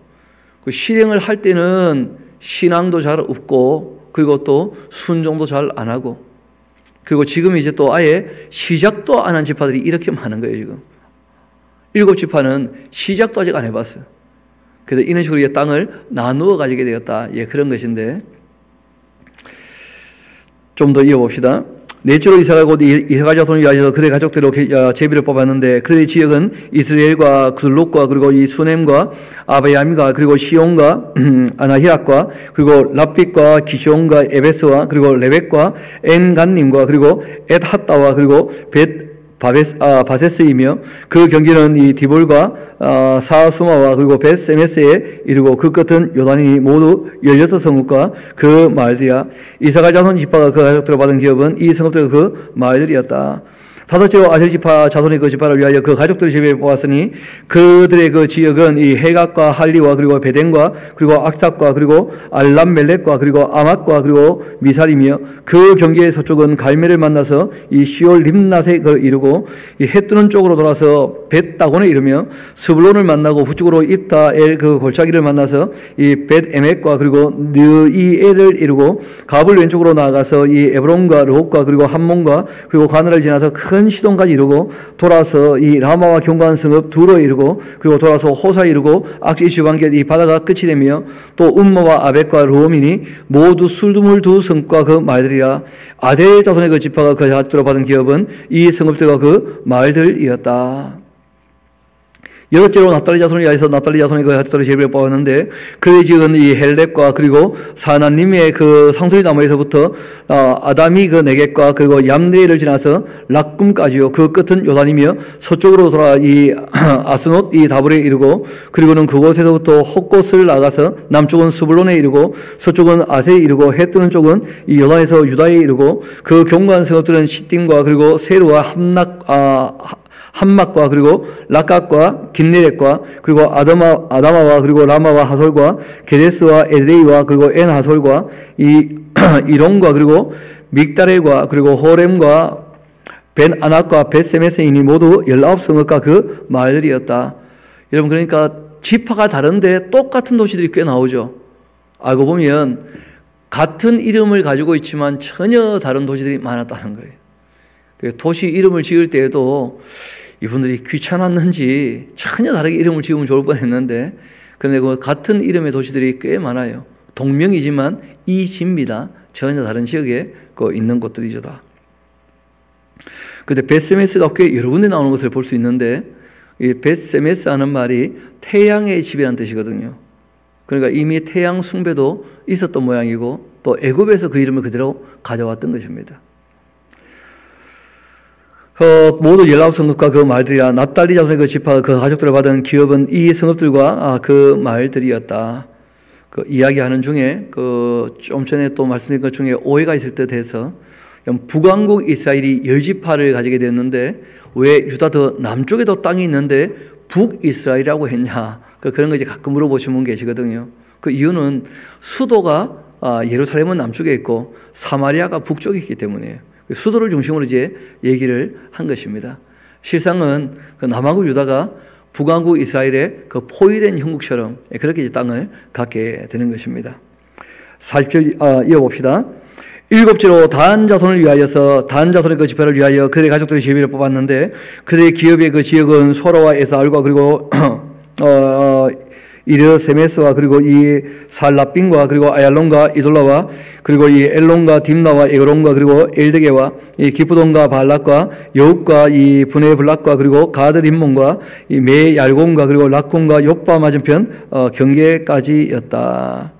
그 실행을 할 때는 신앙도 잘 없고 그리고 또 순종도 잘 안 하고, 그리고 지금 이제 또 아예 시작도 안 한 지파들이 이렇게 많은 거예요. 지금 7지파는 시작도 아직 안 해봤어요. 그래서 이런 식으로 이제 땅을 나누어 가지게 되었다, 예, 그런 것인데 좀 더 이어봅시다. 넷째로 이사가 곧 이사가 자손을 위하여서 그들의 가족대로 제비를 뽑았는데 그들의 지역은 이스라엘과 글롯과 그리고 이 수넴과 아바야임과 그리고 시온과 아나히락과 그리고 랍빗과 기시온과 에베스와 그리고 레벡과 엔간님과 그리고 엣핫다와 그리고 바세스이며 그 경계는 이 디볼과 사수마와 그리고 벳세메스에 이르고 그 끝은 요단이 모두 16성읍과 그 마을들이야. 이사갈 자손 지파가 그 가족들을 받은 기업은 이 성읍들과 그 마을들이었다. 다섯째로 아셀 지파 자손의 그 지파를 위하여 그 가족들을 제비에 뽑았으니 그들의 그 지역은 이 헤각과 할리와 그리고 베덴과 그리고 악삭과 그리고 알람멜렉과 그리고 아맛과 그리고 미살이며 그 경계의 서쪽은 갈멜을 만나서 이 시올 림낫에 이르고 이 해 뜨는 쪽으로 돌아서 벳다곤에 이르며 스불론을 만나고 북쪽으로 입다엘 그 골짜기를 만나서 이 벳에멕과 그리고 느이엘을 이루고 갑을 왼쪽으로 나아가서 이 에브론과 르홉과 그리고 함몬과 그리고 가느를 지나서 큰 시돈까지 이루고 돌아서 이 라마와 경관 성읍 두로 이루고 그리고 돌아서 호사 이루고 악지 지방계 이 바다가 끝이 되며 또 음모와 아벡과 루오민이 모두 술두물 두 성과 그 마을들이라. 아델 자손의 그 지파가 그 가족들로 받은 기업은 이 성읍들과 그 마을들이었다. 여섯째로 납달리 자손을 위하여서 납달리 자손의 그 가족들을 제비를 뽑았는데 그의 지역은 이 헬렉과 그리고 사나님의 그 상수리 나무에서부터 아담이 그 네겝과 그리고 얌네를 지나서 락꿈까지요. 그 끝은 요단이며 서쪽으로 돌아 이 아스노트 이 다볼에 이르고 그리고는 그곳에서부터 헛곳을 나가서 남쪽은 스불론에 이르고 서쪽은 아세에 이르고 해 뜨는 쪽은 이 요단에서 유다에 이르고 그 경관 성읍들은 시딤과 그리고 세루와 함막과 그리고 락각과 긴네렛과 그리고 아다마와 그리고 라마와 하솔과 게데스와 에드레이와 그리고 엔하솔과 이 이론과 그리고 믹다렐과 그리고 호렘과 벤 아낙과 벳세메세인이 모두 19성읍과 그 마을들이었다. 여러분, 그러니까 지파가 다른데 똑같은 도시들이 꽤 나오죠. 알고 보면 같은 이름을 가지고 있지만 전혀 다른 도시들이 많았다는 거예요. 도시 이름을 지을 때에도 이분들이 귀찮았는지 전혀 다르게 이름을 지으면 좋을 뻔했는데, 그런데 그 같은 이름의 도시들이 꽤 많아요. 동명이지만 이지입니다. 전혀 다른 지역에 있는 곳들이죠 다. 그런데 벳세메스가 꽤 여러 군데 나오는 것을 볼 수 있는데, 이 벳세메스 하는 말이 태양의 집이라는 뜻이거든요. 그러니까 이미 태양 숭배도 있었던 모양이고, 또 애굽에서 그 이름을 그대로 가져왔던 것입니다. 모두 19성읍과 그 마을들이라 납달리 자손의 그 지파 그 가족들을 받은 기업은 이 성읍들과 그 마을들이었다. 그 이야기하는 중에 좀 전에 또 말씀드린 것 중에 오해가 있을 듯해서, 북왕국 이스라엘이 10지파를 가지게 되었는데 왜 유다 더 남쪽에도 땅이 있는데 북이스라엘이라고 했냐, 그런 거 이제 가끔 물어보시는 분 계시거든요. 그 이유는 수도가 예루살렘은 남쪽에 있고 사마리아가 북쪽에 있기 때문이에요. 수도를 중심으로 이제 얘기를 한 것입니다. 실상은 그 남왕국 유다가 북왕국 이스라엘의 그 포위된 형국처럼 그렇게 이제 땅을 갖게 되는 것입니다. 40절 이어봅시다. 일곱째로 단 자손을 위하여서 단 자손의 그 지파를 위하여 그들의 가족들의 제비를 뽑았는데, 그들의 기업의 그 지역은 소라와 에스알과 그리고 이르세메스와 그리고 이 살라빈과 그리고 아얄론과 이돌라와 그리고 이 엘론과 딥나와 에그론과 그리고 엘드게와 이 기프돈과 발락과 여욱과 이 브네블락과 그리고 가드림몬과 이 메얄곤과 그리고 락콘과 욥바 맞은편 경계까지였다.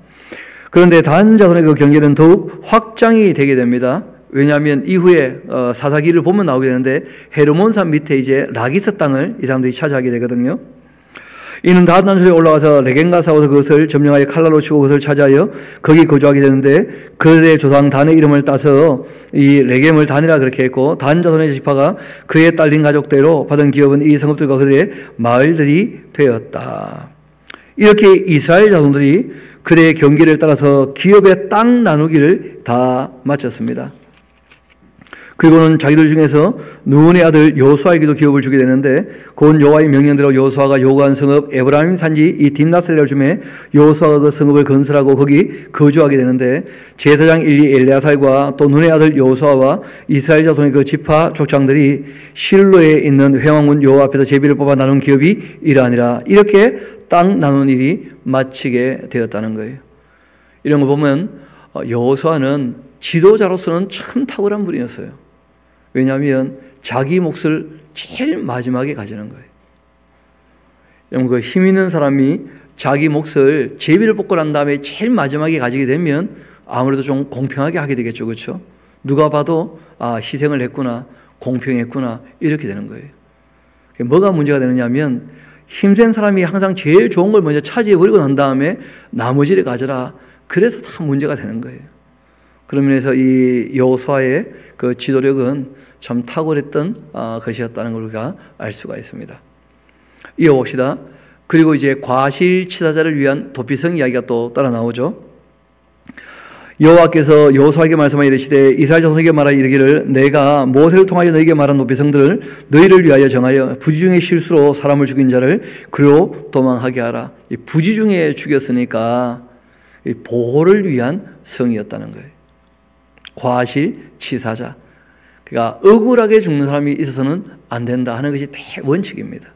그런데 단 자손의 그 경계는 더욱 확장이 되게 됩니다. 왜냐하면 이후에 사사기를 보면 나오게 되는데, 헤르몬산 밑에 이제 라기스 땅을 이 사람들이 차지하게 되거든요. 이는 단 자손이 올라가서 레겐과 싸워서 그것을 점령하여 칼날로 치고 그것을 차지하여 거기 거주하게 되는데, 그들의 조상 단의 이름을 따서 이 레겜을 단이라 그렇게 했고, 단 자손의 지파가 그의 딸린 가족대로 받은 기업은 이 성읍들과 그들의 마을들이 되었다. 이렇게 이스라엘 자손들이 그들의 경계를 따라서 기업의 땅 나누기를 다 마쳤습니다. 그리고는 자기들 중에서 눈의 아들 여호수아에게도 기업을 주게 되는데, 곧 여호와의 명령대로 여호수아가 요구한 성읍 에브라임 산지 이 딥나스를 주매 여호수아가 그 성읍을 건설하고 거기 거주하게 되는데, 제사장 일리 엘레아살과 또 눈의 아들 여호수아와 이스라엘 자손의 그 지파 족장들이 실로에 있는 회왕문 여호와 앞에서 제비를 뽑아 나눈 기업이 이러하니라. 이렇게 땅 나눈 일이 마치게 되었다는 거예요. 이런 거 보면 여호수아는 지도자로서는 참 탁월한 분이었어요. 왜냐하면 자기 몫을 제일 마지막에 가지는 거예요. 여러분, 그 힘 있는 사람이 자기 몫을 제비를 뽑고 난 다음에 제일 마지막에 가지게 되면 아무래도 좀 공평하게 하게 되겠죠. 그렇죠? 누가 봐도 희생을 했구나, 공평했구나, 이렇게 되는 거예요. 뭐가 문제가 되느냐 하면, 힘센 사람이 항상 제일 좋은 걸 먼저 차지해버리고 난 다음에 나머지를 가져라. 그래서 다 문제가 되는 거예요. 그런 면에서 이 여호수아의 그 지도력은 참 탁월했던 것이었다는 걸 우리가 알 수가 있습니다. 이어봅시다. 그리고 이제 과실치사자를 위한 도피성 이야기가 또 따라 나오죠. 여호와께서 여호수아에게 말씀하여 이르시되 이스라엘 자손에게 말하 이르기를, 내가 모세를 통하여 너에게 말한 도피성들을 너희를 위하여 정하여 부지 중에 실수로 사람을 죽인 자를 그로 도망하게 하라. 이 부지 중에 죽였으니까 이 보호를 위한 성이었다는 거예요. 과실치사자, 그러니까 억울하게 죽는 사람이 있어서는 안 된다 하는 것이 대원칙입니다.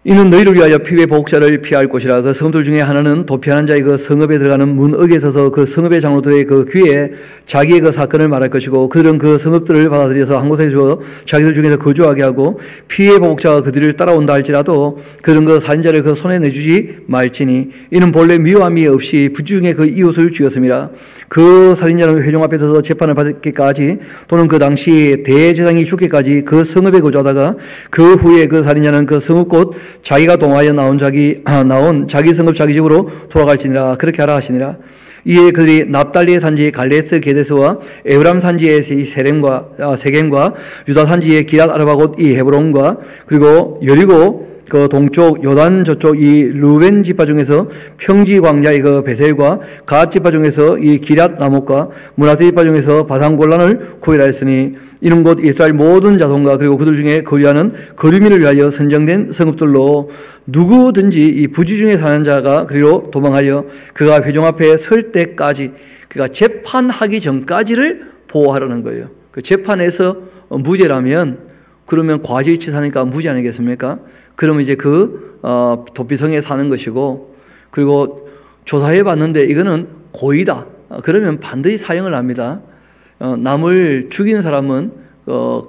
이는 너희를 위하여 피의 보복자를 피할 곳이라. 그 성읍들 중에 하나는 도피하는 자의 그 성읍에 들어가는 문역에 서서 그 성읍의 장로들의 그 귀에 자기의 그 사건을 말할 것이고, 그들은 그 성읍들을 받아들여서 한 곳에 주어 자기들 중에서 거주하게 하고, 피의 보복자가 그들을 따라온다 할지라도 그들은 그 살인자를 그 손에 내주지 말지니, 이는 본래 미워함이 없이 부지 중에 그 이웃을 죽였음이라. 그 살인자는 회중 앞에 서서 재판을 받기까지 또는 그 당시 대제사장이 죽기까지 그 성읍에 거주하다가, 그 후에 그 살인자는 그 성읍 곧 자기가 동하여 나온 자기 성읍 자기 집으로 돌아갈지니라. 그렇게 하라 하시니라. 이에 그들이 납달리의 산지 갈레스 게데스와 에브람 산지의 세겜과 유다 산지의 기랏 아르바 곧 이 헤브론과 그리고 여리고 그 동쪽 요단 저쪽 이 루벤 지파 중에서 평지 광야의 그 베셀과 갓 지파 중에서 이 기랏 나목과 므나세 지파 중에서 바산 골란을 구별하였으니, 이는 곧 이스라엘 모든 자손과 그리고 그들 중에 거류하는 거류민을 위하여 선정된 성읍들로 누구든지 이 부지 중에 사는 자가 그리로 도망하여 그가 회중 앞에 설 때까지, 그가 재판하기 전까지를 보호하라는 거예요. 그 재판에서 무죄라면 그러면 과실치사니까 무죄 아니겠습니까? 그러면 이제 그 도피성에 사는 것이고, 그리고 조사해 봤는데 이거는 고의다. 그러면 반드시 사형을 합니다. 남을 죽인 사람은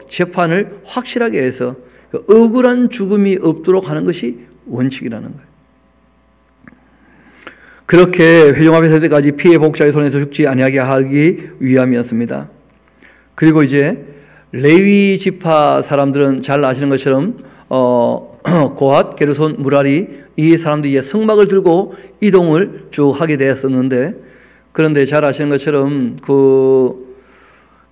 재판을 확실하게 해서 억울한 죽음이 없도록 하는 것이 원칙이라는 거예요. 그렇게 회중앞에 설 때까지 피해 복자의 손에서 죽지 아니하게 하기 위함이었습니다. 그리고 이제 레위 지파 사람들은 잘 아시는 것처럼 고핫, 게르손, 무라리 이 사람들이 이제 성막을 들고 이동을 쭉 하게 되었었는데, 그런데 잘 아시는 것처럼 그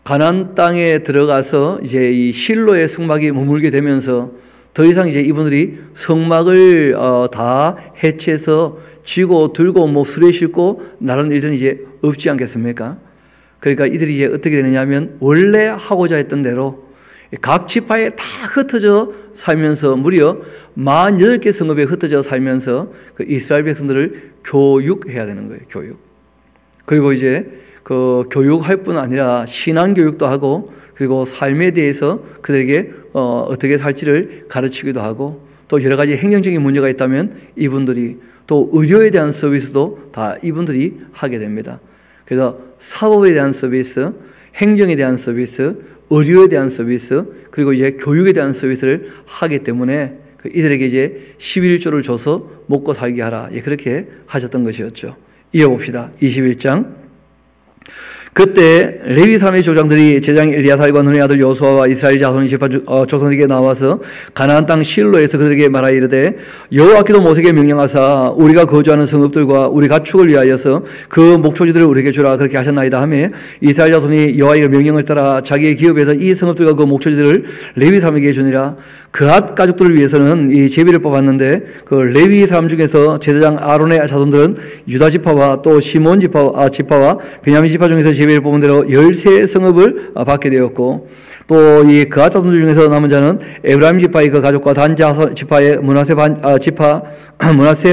가나안 땅에 들어가서 이제 이 실로의 성막이 머물게 되면서 더 이상 이제 이분들이 성막을 다 해체해서 쥐고 들고 뭐 수레 싣고 나르는 일들은 이제 없지 않겠습니까? 그러니까 이들이 이제 어떻게 되느냐면 원래 하고자 했던 대로 각 지파에 다 흩어져 살면서 무려 48개 성읍에 흩어져 살면서 그 이스라엘 백성들을 교육해야 되는 거예요. 교육. 그리고 이제 그 교육할 뿐 아니라 신앙 교육도 하고, 그리고 삶에 대해서 그들에게 어떻게 살지를 가르치기도 하고, 또 여러 가지 행정적인 문제가 있다면 이분들이, 또 의료에 대한 서비스도 다 이분들이 하게 됩니다. 그래서 사법에 대한 서비스, 행정에 대한 서비스, 의료에 대한 서비스, 그리고 이제 교육에 대한 서비스를 하기 때문에 이들에게 이제 11조를 줘서 먹고 살게 하라. 그렇게 하셨던 것이었죠. 이어봅시다. 21장. 그때 레위 사람의 조장들이 제장 엘리야살과 눈의 아들 여호수아와 이스라엘 자손이 족속에게 나와서 가나안 땅 실로에서 그들에게 말하여 이르되, 여호와께서 모세에게 명령하사 우리가 거주하는 성읍들과 우리 가축을 위하여서 그 목초지들을 우리에게 주라 그렇게 하셨나이다 하며, 이스라엘 자손이 여호와의 명령을 따라 자기의 기업에서 이 성읍들과 그 목초지들을 레위 사람에게 주니라. 그앗 가족들을 위해서는 이 제비를 뽑았는데, 그 레위 사람 중에서 제사장 아론의 자손들은 유다 지파와 또 시몬 지파와 베냐민 지파 중에서 제비를 뽑은 대로 13성읍을 받게 되었고, 또 이 그앗 자손들 중에서 남은 자는 에브라임 지파의 그 가족과 단 지파의 문하세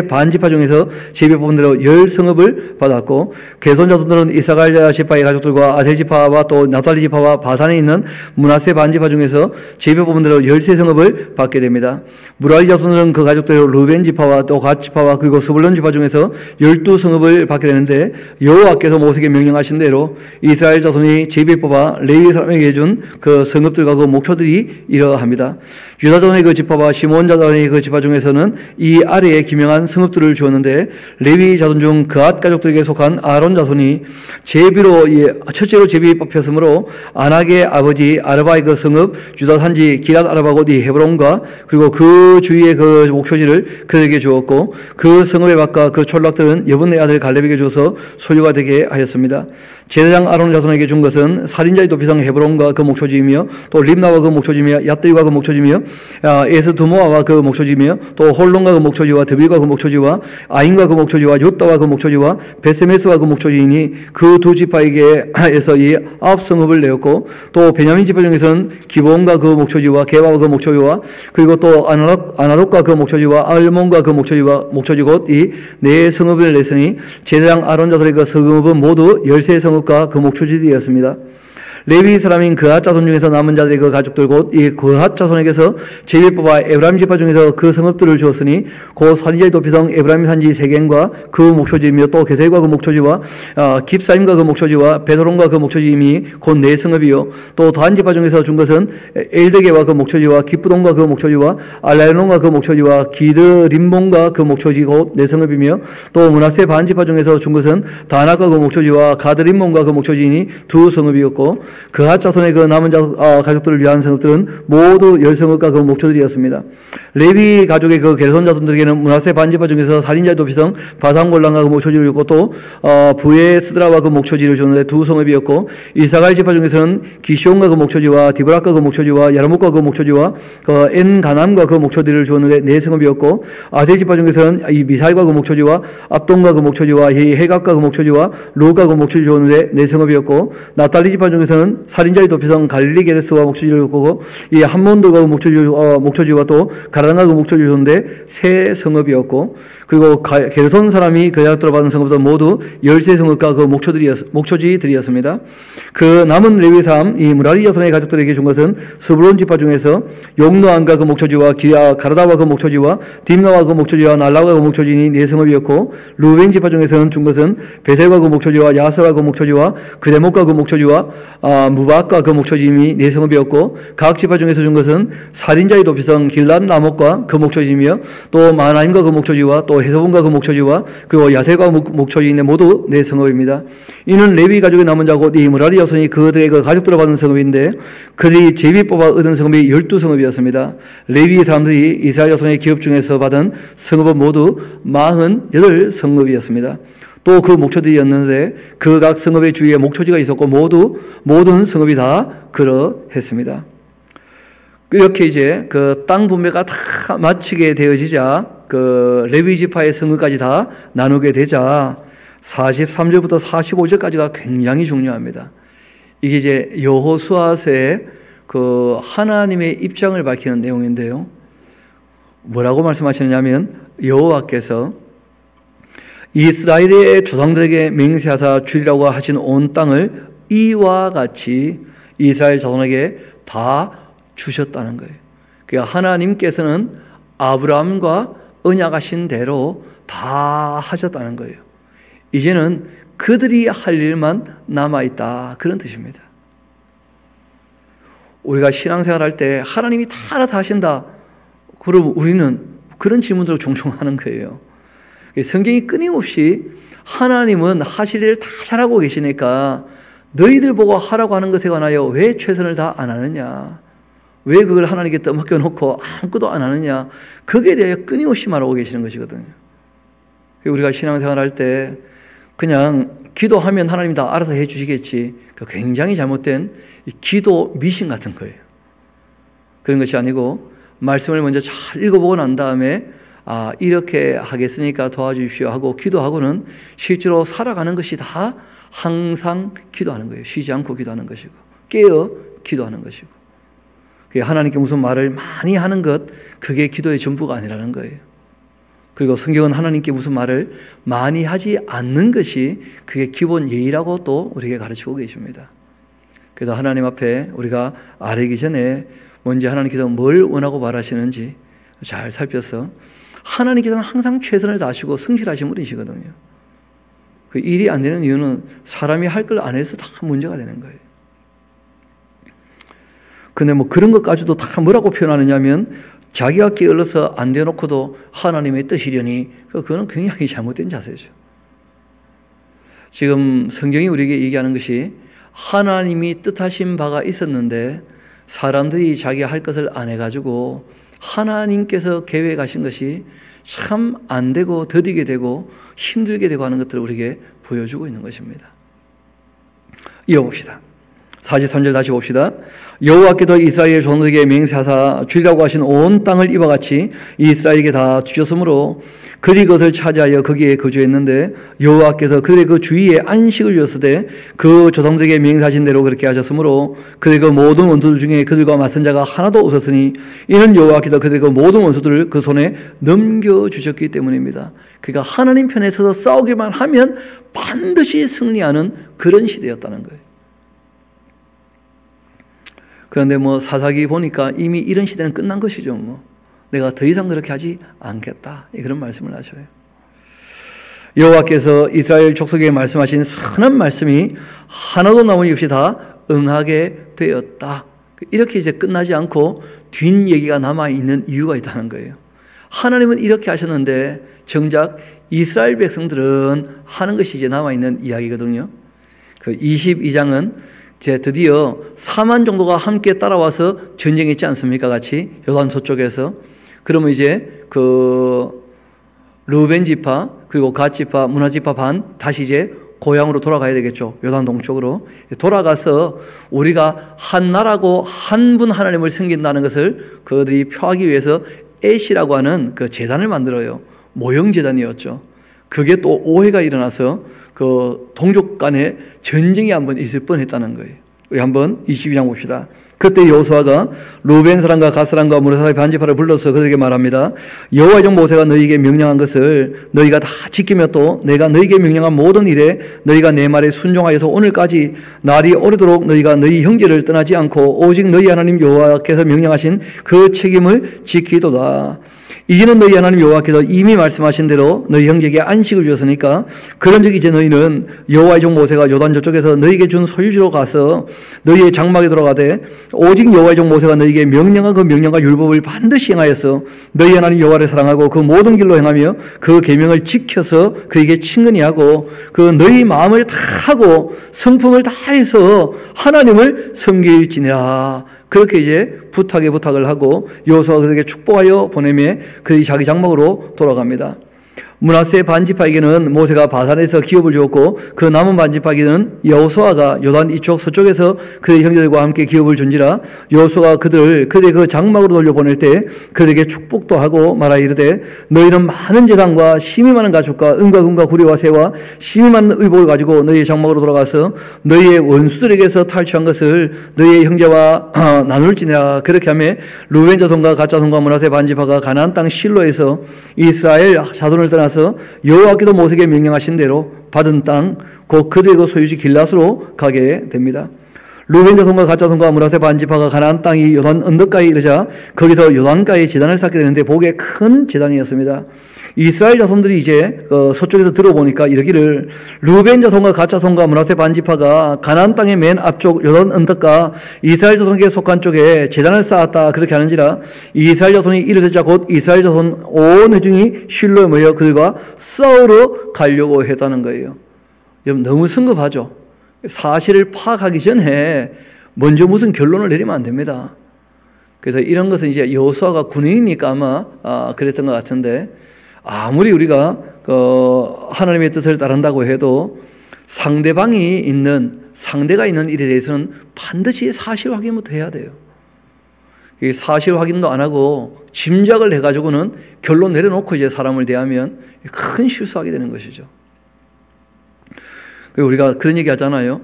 반 지파 중에서 제비 뽑은 대로 10성읍을 받았고, 게손 자손들은 이사갈 지파의 가족들과 아셀 지파와 또 납달리 지파와 바산에 있는 문하세 반 지파 중에서 제비 뽑은 대로 13성읍을 받게 됩니다. 무라리 자손들은 그 가족들 르벤 지파와 또 갓 지파와 그리고 스불론 지파 중에서 12성읍을 받게 되는데, 여호와께서 모세에게 명령하신 대로 이스라엘 자손이 제비 뽑아 레위 사람에게 준 그 성읍들과 그 목초들이 이러합니다. 유다 자손의 그 지파와 시몬 자손의 그 지파 중에서는 이 아래에 기명한 성읍들을 주었는데, 레위 자손 중 그앗 가족들에게 속한 아론 자손이 제비로 첫째로 제비 뽑혔으므로 아낙의 아버지 아르바의 그 성읍 유다 산지 기랏 아르바 곧 이 헤브론과 그리고 그 주위의 그 목초지를 그들에게 주었고, 그 성읍의 밭과 그 촌락들은 여분의 아들 갈렙에게 주어서 소유가 되게 하였습니다. 제사장 아론 자손에게 준 것은 살인자의 도피성 헤브론과 그 목초지이며, 또 림나와 그 목초지이며, 얍들과 그 목초지이며, 에스드모아와 그 목초지이며, 또 홀론과 그 목초지와 드빌과 그 목초지와 아인과 그 목초지와 요다와 그 목초지와 베세메스와 그 목초지이니 그 두 지파에게서 이 9성읍을 내었고, 또 베냐민 지파 중에서는 기본과 그 목초지와 게바와 그 목초지와 그리고 또 아나독과 그 목초지와 알몬과 그 목초지 곧 이 4성읍을 냈으니, 제사장 아론 자손의 그 성읍은 모두 13성읍과 그 목초지들이었습니다. 레위 사람인 그앗 자손 중에서 남은 자들의 그 가족들 곧 이 그앗 자손에게서 제비 뽑아 에브라임 지파 중에서 그 성읍들을 주었으니, 곧 살인자의 도피성 에브라임 산지 세겐과 그 목초지이며, 또 게셀과 그 목초지와 깁사임과 그 목초지와 베드론과 그 목초지임이 곧 4성읍이요, 또 단 지파 중에서 준 것은 엘드게와 그 목초지와 기쁘돈과 그 목초지와 알라엘론과 그 목초지와 기드림몬과 그 목초지 곧 4성읍이며, 또 문하세 반 지파 중에서 준 것은 다낙과 그 목초지와 가드림몬과 그 목초지이니 2성읍이었고, 그앗 자손의 그 남은 가족들을 위한 성읍들은 모두 10성읍과 그 목초들이었습니다. 레위 가족의 그 게르손 자손들에게는 문하세 반지파 중에서 살인자의 도피성 바산골란과 그 목초지를 줬고, 또 부의 스드라와 그 목초지를 줬는데 2성읍이었고, 이사갈 지파 중에서는 기시온과 그 목초지와 디브락과 그 목초지와 야르묵과 그 목초지와 그 엔가남과 그 목초지를 주었는데 4성읍이었고, 아셀 지파 중에서는 이 미살과 그 목초지와 압동과 그 목초지와 해갑과 그 목초지와 루가 그 목초지 주었는데 4성읍이었고, 납달리 지파 중에서는 살인자의 도피성 갈릴리 게데스와 목초지를 줬고, 이 함몬들과 그 목초지와 또 가라나가 그 목초지를 줬는데 3성읍이었고, 그리고 게르손 사람이 그 약들을 받은 성읍도 모두 13성읍과 그 목초지들이었습니다. 그 남은 레위 사람 이 무라리 자손의 가족들에게 준 것은 스불론 지파 중에서 용노안과 그 목초지와 가르다와 그 목초지와 딥나와 그 목초지와 날라와 그 목초지니 4성읍이었고, 루벤 지파 중에서는 준 것은 베셀과 그 목초지와 야스와 그 목초지와 그레목과 그 목초지와 무바과 그 목초지니 4성읍이었고, 각 지파 중에서 준 것은 살인자의 도피성 길랏 라못과 그 목초지이며 또 마나임과 그 목초지와 또 헤서본과 그 목초지와 그리고 야셀과 목초지인데 모두 4성읍입니다. 이는 레위 가족의 남은 자곧 이 무라리 자손이 그들의 그 가족들을 받은 성읍인데, 그들이 제비 뽑아 얻은 성읍이 12성읍이었습니다. 레위 사람들이 이스라엘 자손의 기업 중에서 받은 성읍은 모두 48성읍이었습니다. 또 그 목초들이었는데 그 각 성읍의 주위에 목초지가 있었고 모든 성읍이 다 그러했습니다. 이렇게 이제 그 땅 분배가 다 마치게 되어지자 그 레위 지파의 성읍까지 다 나누게 되자 43절부터 45절까지가 굉장히 중요합니다. 이게 이제 여호수아서의 그 하나님의 입장을 밝히는 내용인데요. 뭐라고 말씀하시느냐면 여호와께서 이스라엘의 조상들에게 맹세하사 주리라고 하신 온 땅을 이와 같이 이스라엘 자손에게 다 주셨다는 거예요. 그러니까 하나님께서는 아브라함과 언약하신 대로 다 하셨다는 거예요. 이제는 그들이 할 일만 남아있다, 그런 뜻입니다. 우리가 신앙생활 할 때 하나님이 다 알아서 하신다, 그럼 우리는 그런 질문들을 종종 하는 거예요. 성경이 끊임없이 하나님은 하실 일을 다 잘하고 계시니까 너희들 보고 하라고 하는 것에 관하여 왜 최선을 다 안 하느냐, 왜 그걸 하나님께 떠맡겨 놓고 아무것도 안 하느냐, 거기에 대하여 끊임없이 말하고 계시는 것이거든요. 우리가 신앙생활 할 때 그냥 기도하면 하나님이 다 알아서 해 주시겠지, 굉장히 잘못된 기도 미신 같은 거예요. 그런 것이 아니고 말씀을 먼저 잘 읽어보고 난 다음에 이렇게 하겠으니까 도와주십시오 하고 기도하고는 실제로 살아가는 것이 다 항상 기도하는 거예요. 쉬지 않고 기도하는 것이고 깨어 기도하는 것이고, 하나님께 무슨 말을 많이 하는 것, 그게 기도의 전부가 아니라는 거예요. 그리고 성경은 하나님께 무슨 말을 많이 하지 않는 것이 그게 기본 예의라고 또 우리에게 가르치고 계십니다. 그래서 하나님 앞에 우리가 아뢰기 전에 먼저 하나님께서 뭘 원하고 바라시는지 잘 살펴서, 하나님께서는 항상 최선을 다하시고 성실하신 분이시거든요. 그 일이 안 되는 이유는 사람이 할 걸 안 해서 다 문제가 되는 거예요. 근데 뭐 그런 것까지도 다 뭐라고 표현하느냐면, 자기가 게을러서 안 되놓고도 하나님의 뜻이려니, 그거는 굉장히 잘못된 자세죠. 지금 성경이 우리에게 얘기하는 것이 하나님이 뜻하신 바가 있었는데 사람들이 자기가 할 것을 안 해가지고 하나님께서 계획하신 것이 참 안 되고 더디게 되고 힘들게 되고 하는 것들을 우리에게 보여주고 있는 것입니다. 이어봅시다. 43절 다시 봅시다. 여호와께서 이스라엘 조상들에게 맹세하사 주리라고 하신 온 땅을 이와 같이 이스라엘에게 다 주셨으므로 그들이 그것을 차지하여 거기에 거주했는데, 여호와께서 그들의 그 주위에 안식을 주었으되 그 조상들에게 맹세하신 대로 그렇게 하셨으므로 그들의 그 모든 원수들 중에 그들과 맞선 자가 하나도 없었으니 이는 여호와께서 그들의 그 모든 원수들을 그 손에 넘겨주셨기 때문입니다. 그러니까 하나님 편에 서서 싸우기만 하면 반드시 승리하는 그런 시대였다는 거예요. 그런데 뭐 사사기 보니까 이미 이런 시대는 끝난 것이죠. 뭐 내가 더 이상 그렇게 하지 않겠다, 그런 말씀을 하셔요. 여호와께서 이스라엘 족속에게 말씀하신 선한 말씀이 하나도 남은 없이 다 응하게 되었다. 이렇게 이제 끝나지 않고 뒷얘기가 남아있는 이유가 있다는 거예요. 하나님은 이렇게 하셨는데 정작 이스라엘 백성들은 하는 것이 이제 남아있는 이야기거든요. 그 22장은 이제 드디어 4만 정도가 함께 따라와서 전쟁했지 않습니까? 같이 요단 서쪽에서. 그러면 이제 그 르우벤 지파 그리고 갓 지파, 므낫 지파 반 다시 이제 고향으로 돌아가야 되겠죠. 요단 동쪽으로 돌아가서 우리가 한 나라고 한 분 하나님을 섬긴다는 것을 그들이 표하기 위해서 에시라고 하는 그 제단을 만들어요. 모형 제단이었죠. 그게 또 오해가 일어나서 그 동족 간에 전쟁이 한번 있을 뻔했다는 거예요. 우리 한번 22장 봅시다. 그때 여호수아가 루벤 사람과 갓 사람과 므낫의 반지파를 불러서 그들에게 말합니다. 여호와의 종 모세가 너희에게 명령한 것을 너희가 다 지키며 또 내가 너희에게 명령한 모든 일에 너희가 내 말에 순종하여서 오늘까지 날이 오래도록 너희가 너희 형제를 떠나지 않고 오직 너희 하나님 여호와께서 명령하신 그 책임을 지키도다. 이제는 너희 하나님 여호와께서 이미 말씀하신 대로 너희 형제에게 안식을 주셨으니까 그런즉 이제 너희는 여호와의 종 모세가 요단 저쪽에서 너희에게 준 소유지로 가서 너희의 장막에 들어가되 오직 여호와의 종 모세가 너희에게 명령한 그 명령과 율법을 반드시 행하여서 너희 하나님 여호와를 사랑하고 그 모든 길로 행하며 그 계명을 지켜서 그에게 친근히 하고 그 너희 마음을 다하고 성품을 다해서 하나님을 섬길지니라. 그렇게 이제 부탁을 하고 여호수아가 그들에게 축복하여 보내며 그들이 자기 장막으로 돌아갑니다. 므낫세 반지파에게는 모세가 바산에서 기업을 주었고 그 남은 반지파에게는 여호수아가 요단 이쪽 서쪽에서 그의 형제들과 함께 기업을 준지라. 여호수아가 그들의 그 장막으로 돌려보낼 때 그들에게 축복도 하고 말하 이르되 너희는 많은 재산과 심히 많은 가축과 은과 금과 구리와 새와 심히 많은 의복을 가지고 너희의 장막으로 돌아가서 너희의 원수들에게서 탈취한 것을 너희의 형제와 나눌지니라. 그렇게 하며 루벤 자손과 갓 자손과 므낫세 반지파가 가나안 땅 실로에서 이스라엘 자손을 떠나서 여호와께서 모세에게 명령하신 대로 받은 땅 곧 그들의 소유지 길앗으로 가게 됩니다. 루벤 자손과 갓 자손과 므낫세 반지파가 가나안 땅이 요단 언덕가에 이르자 거기서 요단가에 제단을 쌓게 되는데 보기에 큰 제단이었습니다. 이스라엘 자손들이 이제 서쪽에서 들어보니까 이르기를 루벤 자손과 갓 자손과 므낫세 반지파가 가나안 땅의 맨 앞쪽 요단 언덕가 이스라엘 자손에게 속한 쪽에 제단을 쌓았다 그렇게 하는지라. 이스라엘 자손이 이르자 곧 이스라엘 자손 온 회중이 실로에 모여 그들과 싸우러 가려고 했다는 거예요. 여러분 너무 성급하죠. 사실을 파악하기 전에 먼저 무슨 결론을 내리면 안 됩니다. 그래서 이런 것은 이제 여호수아가 군인이니까 아마 그랬던 것 같은데 아무리 우리가 하나님의 뜻을 따른다고 해도 상대가 있는 일에 대해서는 반드시 사실 확인부터 해야 돼요. 사실 확인도 안 하고 짐작을 해가지고는 결론 내려놓고 이제 사람을 대하면 큰 실수하게 되는 것이죠. 우리가 그런 얘기 하잖아요.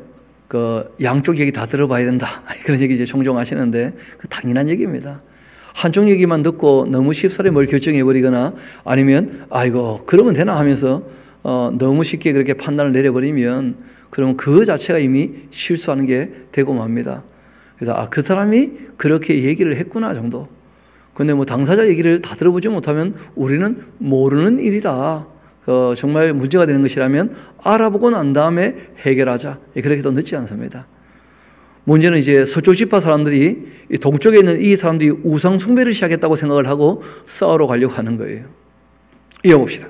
양쪽 얘기 다 들어봐야 된다. 그런 얘기 이제 종종 하시는데 당연한 얘기입니다. 한쪽 얘기만 듣고 너무 쉽사리 뭘 결정해버리거나 아니면 아이고 그러면 되나 하면서 너무 쉽게 그렇게 판단을 내려버리면 그러면 그 자체가 이미 실수하는 게 되고 맙니다. 그래서 그 사람이 그렇게 얘기를 했구나 정도. 근데 뭐 당사자 얘기를 다 들어보지 못하면 우리는 모르는 일이다. 정말 문제가 되는 것이라면 알아보고 난 다음에 해결하자. 그렇게도 늦지 않습니다. 문제는 이제 서쪽 지파 사람들이 동쪽에 있는 이 사람들이 우상 숭배를 시작했다고 생각을 하고 싸우러 가려고 하는 거예요. 이어봅시다.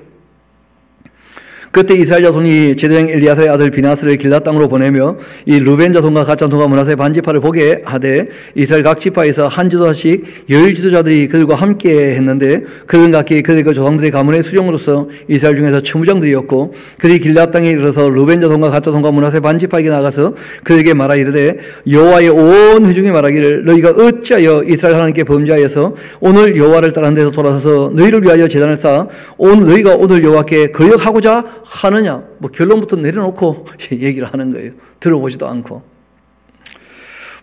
그때 이스라엘 자손이 제사장 엘리야사의 아들 비나스를 길앗 땅으로 보내며 이 루벤 자손과 갓 자손과 므낫세 반지파를 보게 하되 이스라엘 각 지파에서 한 지도자씩 10지도자들이 그들과 함께 했는데 그들은 각기 그들의 그 조상들의 가문의 수종으로서 이스라엘 중에서 천부장들이었고 그들이 길앗 땅에 이르러서 루벤 자손과 갓 자손과 므낫세 반지파에게 나가서 그들에게 말하 이르되 여호와의 온 회중이 말하기를 너희가 어찌하여 이스라엘 하나님께 범죄하여서 오늘 여호와를 따르는 데서 돌아서서 너희를 위하여 제단을 쌓아 너희가 오늘 여호와께 거역하고자 하느냐. 뭐 결론부터 내려놓고 얘기를 하는 거예요. 들어보지도 않고.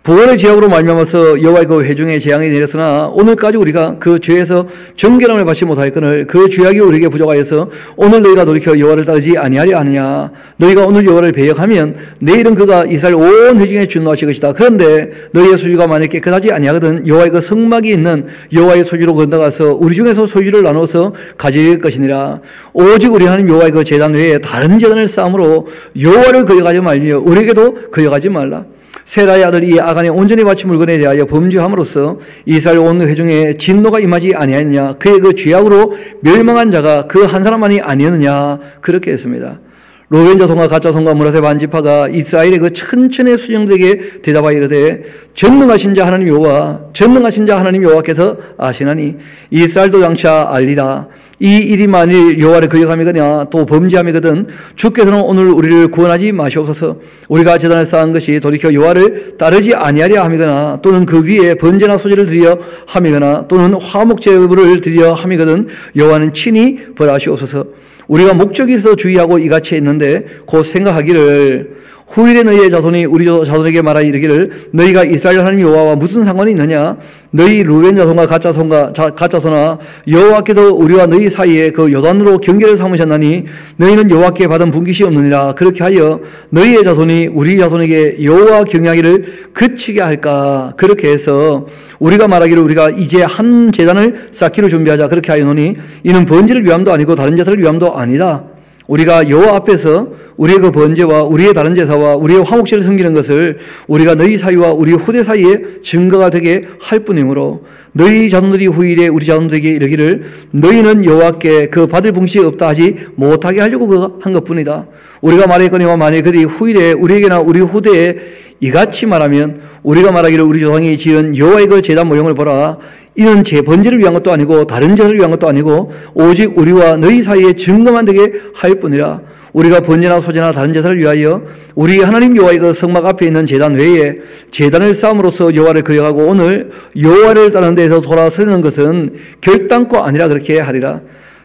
부활의 죄악으로 말미암아서 여호와의 그 회중의 재앙이 내렸으나 오늘까지 우리가 그 죄에서 정결함을 받지 못하였거늘 그 죄악이 우리에게 부족하여서 오늘 너희가 돌이켜 여호와를 따르지 아니하려 하느냐. 너희가 오늘 여호와를 배역하면 내일은 그가 이스라엘 온 회중에 준노하실 것이다. 그런데 너희의 소유가 만약 깨끗하지 아니하거든 여호와의 그 성막이 있는 여호와의 소유로 건너가서 우리 중에서 소유를 나눠서 가질 것이니라. 오직 우리 하나님 여호와의 그 제단 외에 다른 제단을 쌓음으로 여호와를 거역하지 말며 우리에게도 거역하지 말라. 세라의 아들 이 아간의 온전히 바친 물건에 대하여 범죄함으로써 이스라엘 온 회중에 진노가 임하지 아니하였느냐. 그의 그 죄악으로 멸망한 자가 그 한 사람만이 아니었느냐. 그렇게 했습니다. 루벤 자손과 갓 자손과 므낫세 반지파가 이스라엘의 그 천천의 수령들에게 대답하여 이르되 전능하신 자 하나님 여호와께서 아시나니 이스라엘도 장차 알리라. 이 일이 만일 여호와를 거역함이거나 또 범죄함이거든 주께서는 오늘 우리를 구원하지 마시옵소서. 우리가 제단을 쌓은 것이 돌이켜 여호와를 따르지 아니하려 함이거나 또는 그 위에 번제나 소제를 드려 함이거나 또는 화목 제물을 드려 함이거든 여호와는 친히 벌하시옵소서. 우리가 목적이 있어 주의하고 이같이 했는데 곧 생각하기를 후일에 너희의 자손이 우리 자손에게 말하 이르기를 너희가 이스라엘 하나님 여호와와 무슨 상관이 있느냐? 너희 루벤 자손과 갓 자손아 여호와께서 우리와 너희 사이에 그 요단으로 경계를 삼으셨나니 너희는 여호와께 받은 분깃이 없느니라. 그렇게 하여 너희의 자손이 우리 자손에게 여호와 경외하기를 그치게 할까? 그렇게 해서 우리가 말하기를 우리가 이제 한 제단을 쌓기로 준비하자. 그렇게 하여노니 이는 번제를 위함도 아니고 다른 제사를 위함도 아니다. 우리가 여호와 앞에서 우리의 그 번제와 우리의 다른 제사와 우리의 화목제를 섬기는 것을 우리가 너희 사이와 우리 후대 사이에 증거가 되게 할 뿐이므로 너희 자손들이 후일에 우리 자손들에게 이르기를 너희는 여호와께 그 받을 분깃이 없다 하지 못하게 하려고 한 것뿐이다. 우리가 말했거니와 만일 그들이 후일에 우리에게나 우리 후대에 이같이 말하면 우리가 말하기를 우리 조상이 지은 여호와의 그 제단 모형을 보라. 이는 제 번제를 위한 것도 아니고 다른 제사를 위한 것도 아니고 오직 우리와 너희 사이에 증거만 되게 할 뿐이라. 우리가 번제나 소제나 다른 제사를 위하여 우리 하나님 여호와의 그 성막 앞에 있는 제단 외에 제단을 쌓음으로써 여호와를 거역하고 오늘 여호와를 따르는 데에서 돌아서는 것은 결단코 아니라 그렇게 하리라.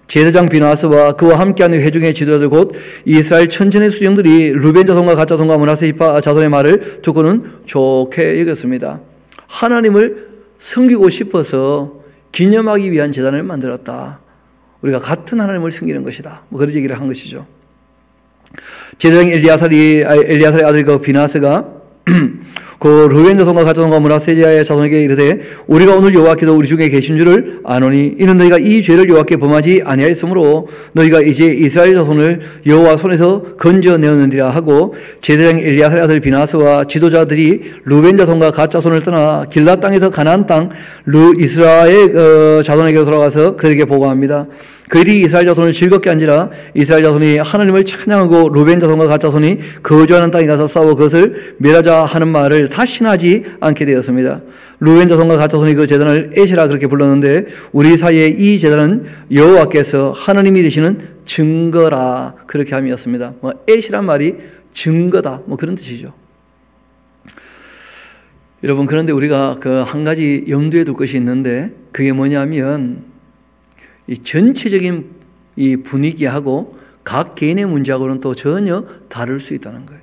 제사장 비나스와 그와 함께하는 회중의 지도자들 곧 이스라엘 천천의 수령들이 루벤 자손과 갓 자손과 므낫세 자손의 말을 듣고는 좋게 여겼습니다. 하나님을 섬기고 싶어서 기념하기 위한 제단을 만들었다. 우리가 같은 하나님을 섬기는 것이다. 뭐 그런 얘기를 한 것이죠. 제사장 엘리야살의 아들 그 비나스가 그 루벤 자손과 갓 자손과 므낫세 자손에게 이르되 우리가 오늘 여호와께서 우리 중에 계신 줄을 아노니 이는 너희가 이 죄를 여호와께 범하지 아니하였으므로 너희가 이제 이스라엘 자손을 여호와 손에서 건져내었느니라 하고 제사장 엘리야살의 아들 비나스와 지도자들이 루벤 자손과 갓 자손을 떠나 길랏 땅에서 가나안 땅 이스라엘 자손에게 돌아가서 그들에게 보고합니다. 그들이 이스라엘 자손을 즐겁게 한지라 이스라엘 자손이 하나님을 찬양하고 루벤 자손과 갓 자손이 거주하는 땅에 가서 싸워 그것을 멸하자 하는 말을 다시는 하지 않게 되었습니다. 루벤 자손과 갓 자손이 그 제단을 에시라 그렇게 불렀는데 우리 사이에 이 제단은 여호와께서 하나님이 되시는 증거라 그렇게 함이었습니다. 에시란 말이 증거다 뭐 그런 뜻이죠. 여러분 그런데 우리가 그 한 가지 염두에 둘 것이 있는데 그게 뭐냐면 이 전체적인 이 분위기하고 각 개인의 문제하고는 또 전혀 다를 수 있다는 거예요.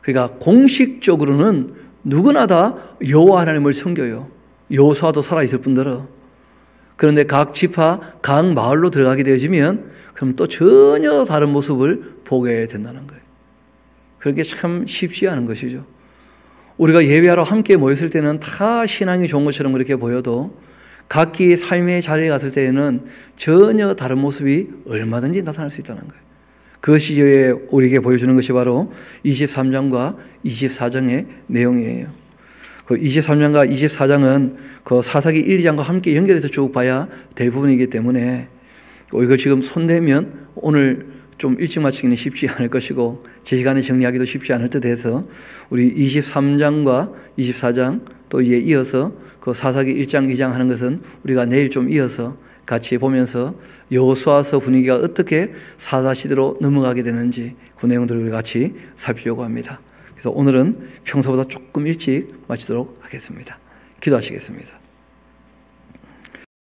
그러니까 공식적으로는 누구나 다 여호와 하나님을 섬겨요. 여호수아도 살아있을 뿐더러. 그런데 각 지파, 각 마을로 들어가게 되어지면 그럼 또 전혀 다른 모습을 보게 된다는 거예요. 그게 참 쉽지 않은 것이죠. 우리가 예배하러 함께 모였을 때는 다 신앙이 좋은 것처럼 그렇게 보여도 각기 삶의 자리에 갔을 때에는 전혀 다른 모습이 얼마든지 나타날 수 있다는 거예요. 그것이 우리에게 보여주는 것이 바로 23장과 24장의 내용이에요. 그 23장과 24장은 그 사사기 1, 2장과 함께 연결해서 쭉 봐야 될 부분이기 때문에 이거 지금 손대면 오늘 좀 일찍 마치기는 쉽지 않을 것이고 제 시간에 정리하기도 쉽지 않을 듯 해서 우리 23장과 24장 또 이에 이어서 그 사사기 1장, 2장 하는 것은 우리가 내일 좀 이어서 같이 보면서 여호수아서 분위기가 어떻게 사사시대로 넘어가게 되는지 그 내용들을 같이 살피려고 합니다. 그래서 오늘은 평소보다 조금 일찍 마치도록 하겠습니다. 기도하시겠습니다.